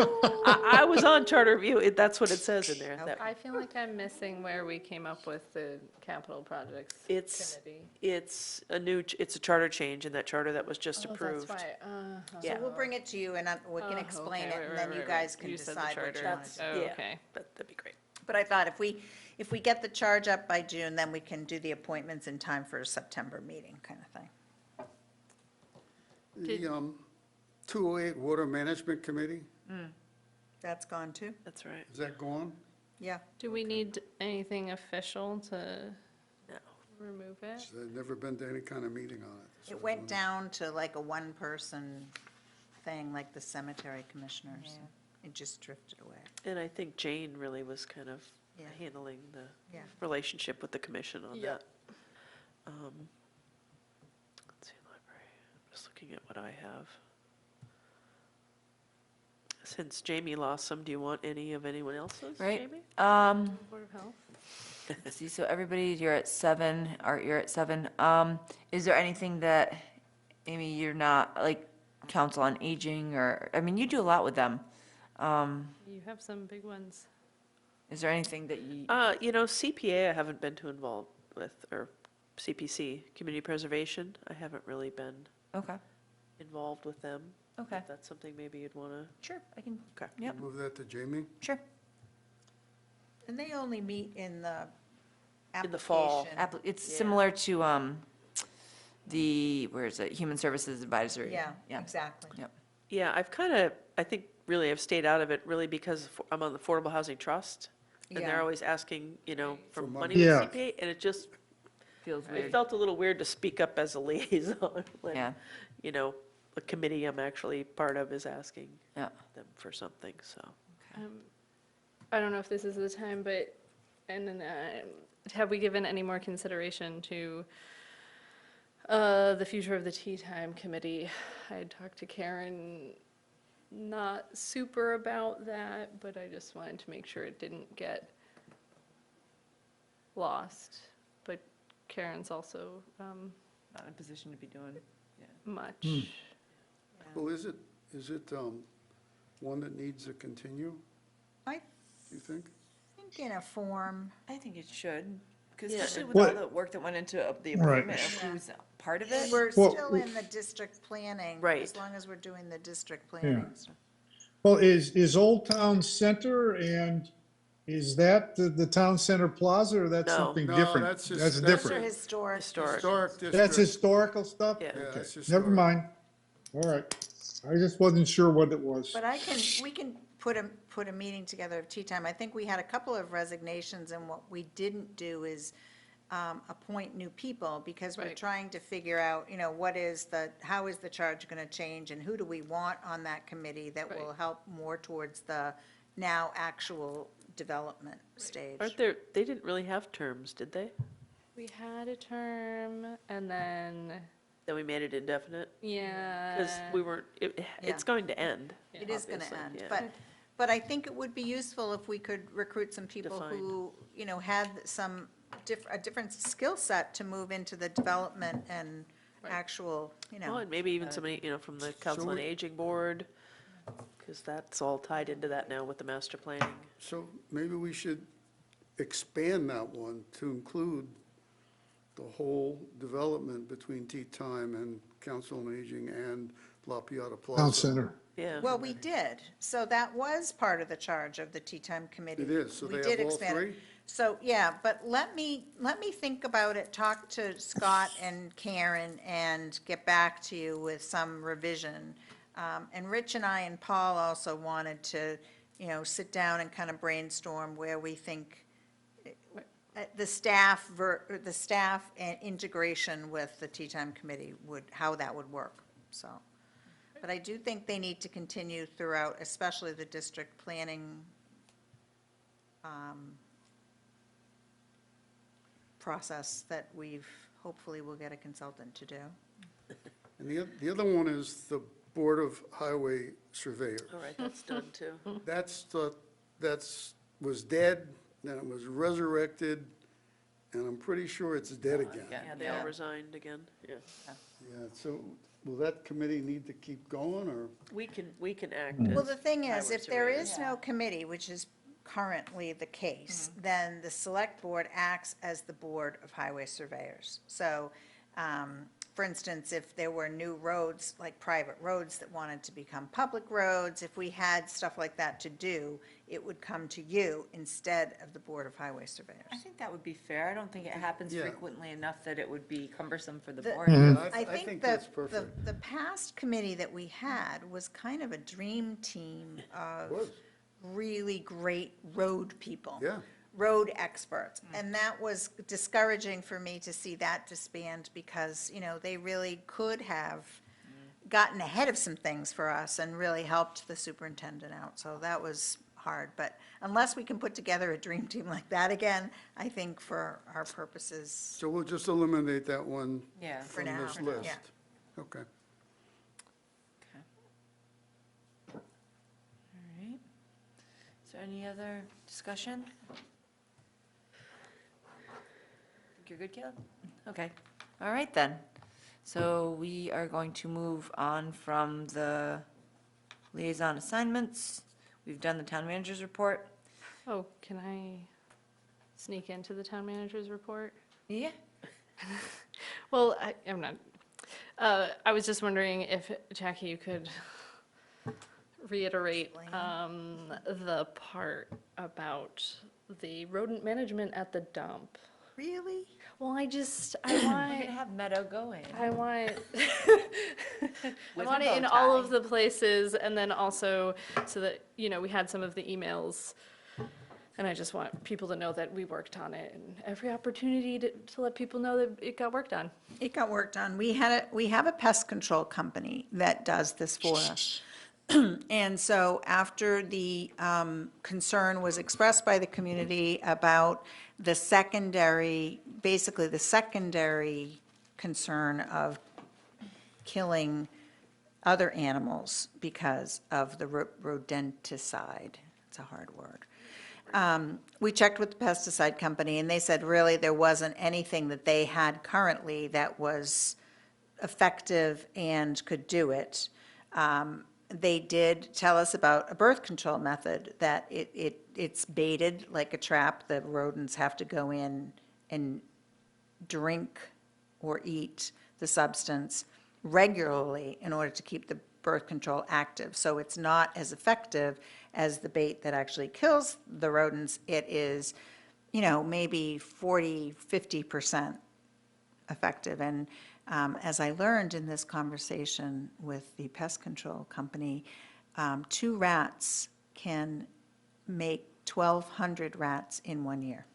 Speaker 2: I was on charter review, that's what it says in there. that
Speaker 11: I feel like I'm missing where we came up with the capital projects
Speaker 2: It's,
Speaker 11: committee.
Speaker 2: it's a charter change in that charter that was just
Speaker 11: Oh,
Speaker 2: approved.
Speaker 11: that's why.
Speaker 9: So we'll bring it to you and we can explain it, and then you guys can
Speaker 11: You said the
Speaker 9: decide what you
Speaker 11: charter.
Speaker 9: want to do.
Speaker 11: Oh,
Speaker 2: Yeah.
Speaker 11: okay.
Speaker 2: That'd be great.
Speaker 9: But I thought if we get the charge up by June, then we can do the appointments in time for a September meeting, kind of thing.
Speaker 5: The 208 Water Management Committee,
Speaker 9: That's gone too?
Speaker 2: That's right.
Speaker 5: is that gone?
Speaker 9: Yeah.
Speaker 12: Do we need anything official to
Speaker 2: No.
Speaker 12: remove it?
Speaker 5: I've never been to any kind of meeting on it. so I
Speaker 9: It went
Speaker 5: don't-
Speaker 9: down to like a one-person thing, like the cemetery commissioners. It just drifted away.
Speaker 2: And I think Jane really was kind of
Speaker 9: Yeah.
Speaker 2: handling the
Speaker 9: Yeah.
Speaker 2: relationship with the commission on
Speaker 12: Yeah.
Speaker 2: that. Let's see, library, I'm just looking at what I have. Since Jamie lost some, do you want any of anyone else's,
Speaker 1: Right.
Speaker 2: Jamie?
Speaker 12: Board of Health?
Speaker 1: Let's see, so everybody, you're at 7, Art, you're at 7. Is there anything that, Amy, you're not, like, Council on Aging, or, I mean, you do a lot with them.
Speaker 12: You have some big ones.
Speaker 1: Is there anything that you,
Speaker 2: CPA I haven't been too involved with, or CPC, Community Preservation, I haven't really been
Speaker 1: okay,
Speaker 2: involved with them.
Speaker 1: okay,
Speaker 2: If that's something maybe you'd want to,
Speaker 1: sure, I can,
Speaker 2: okay.
Speaker 1: yep,
Speaker 5: Move that to Jamie?
Speaker 1: sure.
Speaker 9: And they only meet in the
Speaker 2: In the fall.
Speaker 9: application.
Speaker 1: It's
Speaker 2: Yeah.
Speaker 1: similar to, where is it, Human Services Advisory.
Speaker 9: Yeah,
Speaker 1: Yeah,
Speaker 9: exactly.
Speaker 1: yep,
Speaker 2: Yeah, I think really I've stayed out of it really because I'm on the Affordable Housing Trust. And they're
Speaker 9: Yeah.
Speaker 2: always asking, for
Speaker 5: For
Speaker 2: money
Speaker 5: money.
Speaker 2: with
Speaker 3: Yeah.
Speaker 2: CPA, and it just,
Speaker 1: feels
Speaker 2: it
Speaker 1: weird,
Speaker 2: felt a little weird to speak up as a liaison
Speaker 1: yeah,
Speaker 2: when, a committee I'm actually part of is asking
Speaker 1: yeah.
Speaker 2: them for something, so.
Speaker 12: I don't know if this is the time, but, and then, have we given any more consideration to the future of the Tea Time Committee? I had talked to Karen, not super about that, but I just wanted to make sure it didn't get lost. But Karen's also
Speaker 1: Not in a position to be doing,
Speaker 12: much.
Speaker 5: Well, is it one that needs to continue,
Speaker 9: I
Speaker 5: do you think?
Speaker 9: think in a form,
Speaker 1: I think it should, because
Speaker 2: Yeah.
Speaker 1: especially with
Speaker 3: What-
Speaker 1: all the work that went into the
Speaker 3: Right.
Speaker 1: appointment of who's part of it.
Speaker 9: we're
Speaker 3: Well,
Speaker 9: still in the district planning.
Speaker 2: Right.
Speaker 9: As long as we're doing the district planning. So-
Speaker 3: Well, is Old Town Center, and is that the Town Center Plaza, or that's
Speaker 2: No.
Speaker 3: something
Speaker 5: No,
Speaker 3: different?
Speaker 5: that's just-
Speaker 3: That's
Speaker 5: that's
Speaker 9: Those are
Speaker 3: different.
Speaker 9: historic.
Speaker 2: Historic.
Speaker 5: Historic
Speaker 3: That's
Speaker 5: district.
Speaker 3: historical stuff?
Speaker 2: Yeah.
Speaker 5: Yeah,
Speaker 3: Okay,
Speaker 5: that's
Speaker 3: never
Speaker 5: historic.
Speaker 3: mind. All right. I just wasn't sure what it was.
Speaker 9: But we can put a meeting together of tea time. I think we had a couple of resignations, and what we didn't do is appoint new people, because we're
Speaker 12: Right.
Speaker 9: trying to figure out, how is the charge going to change, and who do we want on that committee that will
Speaker 12: Right.
Speaker 9: help more towards the now actual development stage.
Speaker 2: They didn't really have terms, did they?
Speaker 12: We had a term, and then,
Speaker 2: Then we made it indefinite?
Speaker 12: yeah.
Speaker 2: Because we weren't, it's going to end.
Speaker 9: It is going to
Speaker 2: obviously,
Speaker 9: end,
Speaker 2: yeah.
Speaker 9: but I think it would be useful if we could recruit some people who, had some a different skill set to move into the development and actual,
Speaker 2: Well, and maybe even somebody, from the Council on
Speaker 5: we-
Speaker 2: Aging Board, because that's all tied into that now with the master planning.
Speaker 5: So maybe we should expand that one to include the whole development between Tea Time and Council on Aging and La Piata Plaza.
Speaker 3: Town Center.
Speaker 2: Yeah.
Speaker 9: Well, we did. So that was part of the charge of the Tea Time Committee.
Speaker 5: It is, so
Speaker 9: We
Speaker 5: they
Speaker 9: did
Speaker 5: have all
Speaker 9: expand it.
Speaker 5: three?
Speaker 9: So, yeah, but let me think about it, talk to Scott and Karen, and get back to you with some revision. And Rich and I and Paul also wanted to, sit down and kind of brainstorm where we think the staff and integration with the Tea Time Committee how that would work, so. But I do think they need to continue throughout, especially the district planning process that hopefully will get a consultant to do.
Speaker 5: And the other one is the Board of Highway Surveyors.
Speaker 2: All right, that's done too.
Speaker 5: Was dead, then it was resurrected, and I'm pretty sure it's dead again.
Speaker 2: Yeah, they all resigned again, yeah.
Speaker 5: Yeah, so will that committee need to keep going, or?
Speaker 2: We can act
Speaker 9: Well,
Speaker 2: as
Speaker 9: the thing is,
Speaker 2: highway
Speaker 9: if there
Speaker 2: surveyors.
Speaker 9: is no committee, which is currently the case, then the select board acts as the Board of Highway Surveyors. So for instance, if there were new roads, like private roads that wanted to become public roads, if we had stuff like that to do, it would come to you instead of the Board of Highway Surveyors.
Speaker 1: I think that would be fair. I don't think it happens
Speaker 5: Yeah.
Speaker 1: frequently enough that it would be cumbersome for the
Speaker 9: The-
Speaker 1: board.
Speaker 3: Mhm.
Speaker 9: I
Speaker 5: I
Speaker 9: think
Speaker 5: think
Speaker 9: the,
Speaker 5: that's perfect.
Speaker 9: the past committee that we had was kind of a dream team of
Speaker 5: Was.
Speaker 9: really great road people.
Speaker 5: Yeah.
Speaker 9: Road experts. And that was discouraging for me to see that disband because, you know, they really could have gotten ahead of some things for us and really helped the superintendent out. So that was hard. But unless we can put together a dream team like that again, I think for our purposes,
Speaker 5: So we'll just eliminate that one
Speaker 1: Yeah.
Speaker 9: For
Speaker 5: from
Speaker 9: now,
Speaker 5: this
Speaker 9: for now.
Speaker 5: list.
Speaker 9: Yeah.
Speaker 5: Okay.
Speaker 1: All right. Is there any other discussion? Think you're good, Caleb? Okay. All right, then. So we are going to move on from the liaison assignments. We've done the town manager's report.
Speaker 12: Oh, can I sneak into the town manager's report?
Speaker 1: Yeah.
Speaker 12: Well, I'm not, I was just wondering if, Jackie, you could reiterate the part about the rodent management at the dump.
Speaker 9: really?
Speaker 12: Well, I
Speaker 1: We're
Speaker 12: want,
Speaker 1: gonna have Meadow going.
Speaker 12: I want, I
Speaker 1: With
Speaker 12: want
Speaker 1: a
Speaker 12: it in
Speaker 1: bow
Speaker 12: all
Speaker 1: tie.
Speaker 12: of the places, and then also so that, you know, we had some of the emails, and I just want people to know that we worked on it, and every opportunity to let people know that it got work done.
Speaker 9: It got work done. We have a pest control company that does this for us. And so after the concern was expressed by the community about the secondary, basically the secondary concern of killing other animals because of the rodenticide, it's a hard word. We checked with the pesticide company, and they said really there wasn't anything that they had currently that was effective and could do it. They did tell us about a birth control method, that it's baited like a trap. The rodents have to go in and drink or eat the substance regularly in order to keep the birth control active. So it's not as effective as the bait that actually kills the rodents. It is, you know, maybe 40, 50% effective. And as I learned in this conversation with the pest control company, 2 rats can make 1,200 rats in 1 year.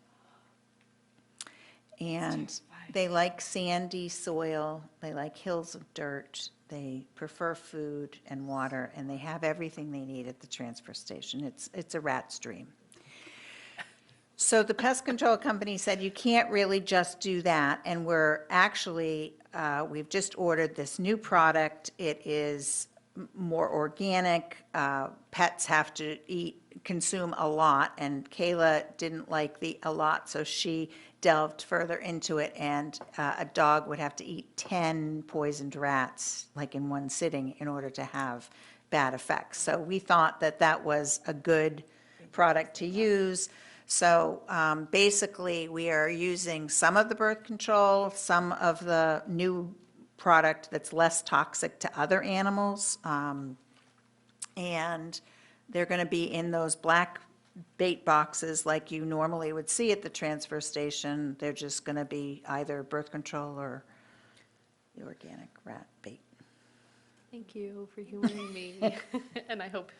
Speaker 9: And they like sandy soil, they like hills of dirt, they prefer food and water, and they have everything they need at the transfer station. It's a rat's dream. So the pest control company said, you can't really just do that, and we're actually, we've just ordered this new product. It is more organic. Pets have to consume a lot, and Kayla didn't like a lot, so she delved further into it, and a dog would have to eat 10 poisoned rats, like in one sitting, in order to have bad effects. So we thought that that was a good product to use. So basically, we are using some of the birth control, some of the new product that's less toxic to other animals, and they're going to be in those black bait boxes like you normally would see at the transfer station. They're just going to be either birth control or the organic rat bait.
Speaker 12: Thank you for humoring me, and I hope.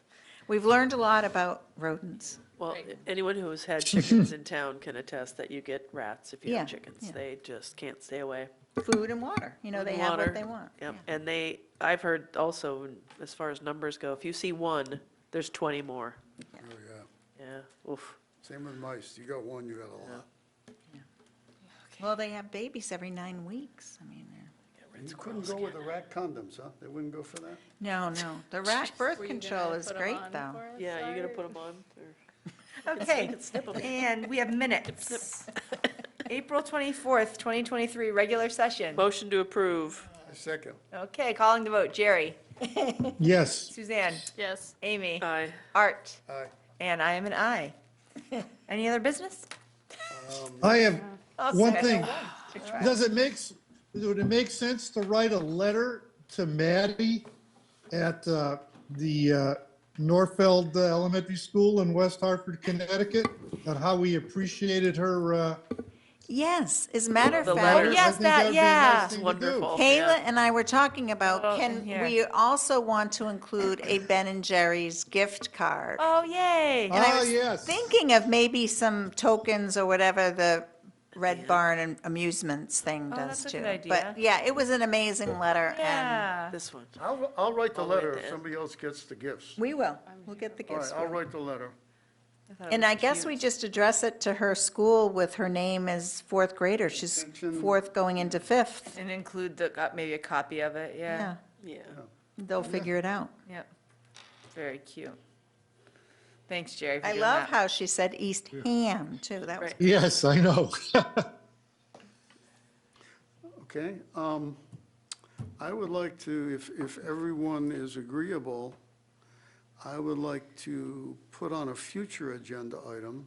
Speaker 9: We've learned a lot about rodents.
Speaker 2: Well, anyone who has had chickens in town can attest that you get rats if you have
Speaker 9: Yeah,
Speaker 2: chickens.
Speaker 9: yeah.
Speaker 2: They just can't stay away.
Speaker 9: Food and water, you know,
Speaker 2: Food
Speaker 9: they
Speaker 2: and
Speaker 9: have what
Speaker 2: water.
Speaker 9: they want.
Speaker 2: Yep, and I've heard also, as far as numbers go, if you see one, there's 20 more.
Speaker 5: Oh, yeah.
Speaker 2: Yeah, oof.
Speaker 5: Same with mice. You got one, you got a lot.
Speaker 9: Well, they have babies every 9 weeks. I mean,
Speaker 5: You couldn't go with the rat condoms, huh? They wouldn't go for that?
Speaker 9: no. The rat birth
Speaker 12: Were you
Speaker 9: control
Speaker 12: gonna
Speaker 9: is
Speaker 12: put 'em
Speaker 9: great,
Speaker 12: on
Speaker 9: though.
Speaker 12: for us,
Speaker 2: Yeah, you're gonna
Speaker 12: Art?
Speaker 2: put them on?
Speaker 1: Okay,
Speaker 2: can snip 'em.
Speaker 1: and we have minutes. April 24th, 2023, regular session.
Speaker 2: Motion to approve.
Speaker 5: A second.
Speaker 1: Okay, calling the vote. Jerry?
Speaker 3: Yes.
Speaker 1: Suzanne?
Speaker 12: Yes.
Speaker 1: Amy?
Speaker 2: Aye.
Speaker 1: Art?
Speaker 5: Aye.
Speaker 1: And I am an aye. Any other business?
Speaker 3: I have
Speaker 1: Oh,
Speaker 3: one
Speaker 1: special
Speaker 3: thing.
Speaker 1: one.
Speaker 3: Does it make, Would it make sense to write a letter to Maddie at the Norfeld Elementary School in West Hartford, Connecticut, on how we appreciated her?
Speaker 9: Yes, as a matter of
Speaker 2: The
Speaker 9: fact.
Speaker 2: letter?
Speaker 1: Oh, yes,
Speaker 3: I think that'd be a
Speaker 1: yeah.
Speaker 3: nice
Speaker 2: It's
Speaker 3: thing to do.
Speaker 2: wonderful.
Speaker 9: Kayla
Speaker 2: Yeah.
Speaker 9: and I were talking about,
Speaker 1: Oh, in
Speaker 9: can
Speaker 1: here.
Speaker 9: we also want to include a Ben and Jerry's gift card?
Speaker 1: Oh, yay.
Speaker 9: And I
Speaker 3: Ah,
Speaker 9: was
Speaker 3: yes.
Speaker 9: thinking of maybe some tokens or whatever the Red Barn and Amusements thing
Speaker 1: Oh,
Speaker 9: does
Speaker 1: that's a
Speaker 9: too.
Speaker 1: good idea.
Speaker 9: But yeah, it was an amazing letter, and
Speaker 1: Yeah.
Speaker 2: This one.
Speaker 5: I'll write the
Speaker 2: All the way at
Speaker 5: letter
Speaker 2: the
Speaker 5: if
Speaker 2: end.
Speaker 5: somebody else gets the gifts.
Speaker 9: we will. We'll get the
Speaker 5: All
Speaker 9: gifts
Speaker 5: right, I'll
Speaker 9: for you.
Speaker 5: write the letter.
Speaker 1: thought it
Speaker 9: And
Speaker 1: was
Speaker 9: I guess we
Speaker 1: cute.
Speaker 9: just address it to her school with her name as fourth grader. She's
Speaker 5: Attention.
Speaker 9: fourth going into fifth.
Speaker 1: And include maybe a copy of it,
Speaker 9: Yeah,
Speaker 1: yeah.
Speaker 2: Yeah.
Speaker 9: they'll figure it out.
Speaker 1: Yep. Very cute. Thanks, Jerry, for
Speaker 9: I
Speaker 1: doing
Speaker 9: love
Speaker 1: that.
Speaker 9: how she said East Ham, too. That was
Speaker 1: Right.
Speaker 3: Yes, I know.
Speaker 5: Okay, I would like to, if everyone is agreeable, I would like to put on a future agenda item.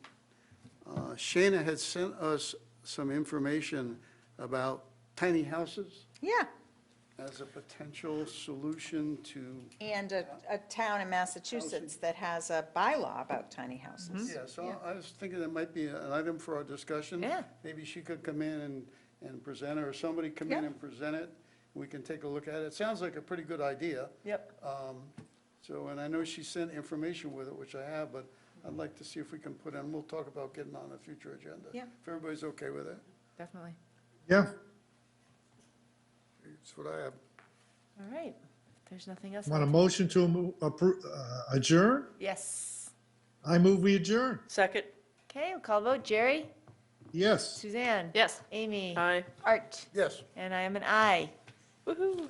Speaker 5: Shayna had sent us some information about tiny houses
Speaker 9: Yeah,
Speaker 5: as a potential solution to,
Speaker 9: and a town in Massachusetts that has a bylaw about tiny houses.
Speaker 5: yeah, so I was thinking that might be an item for our discussion.
Speaker 1: Yeah.
Speaker 5: Maybe she could come in and present it, or somebody come in
Speaker 9: Yeah.
Speaker 5: and present it. We can take a look at it. It sounds like a pretty good idea.
Speaker 1: Yep.
Speaker 5: So, and I know she sent information with it, which I have, but I'd like to see if we can put in, we'll talk about getting on a future agenda.
Speaker 9: Yeah.
Speaker 5: If everybody's okay with it,
Speaker 1: Definitely.
Speaker 3: Yeah,
Speaker 5: that's what I have.
Speaker 1: All right. If there's nothing else.
Speaker 3: want a
Speaker 1: I'll-
Speaker 3: motion to adjourn?
Speaker 1: Yes.
Speaker 3: I move we adjourn.
Speaker 2: Second?
Speaker 1: Okay, we'll call vote. Jerry?
Speaker 3: Yes.
Speaker 1: Suzanne?
Speaker 12: Yes.
Speaker 1: Amy?
Speaker 2: Aye.
Speaker 1: Art?
Speaker 5: Yes.
Speaker 1: And I am an aye.
Speaker 2: Woohoo.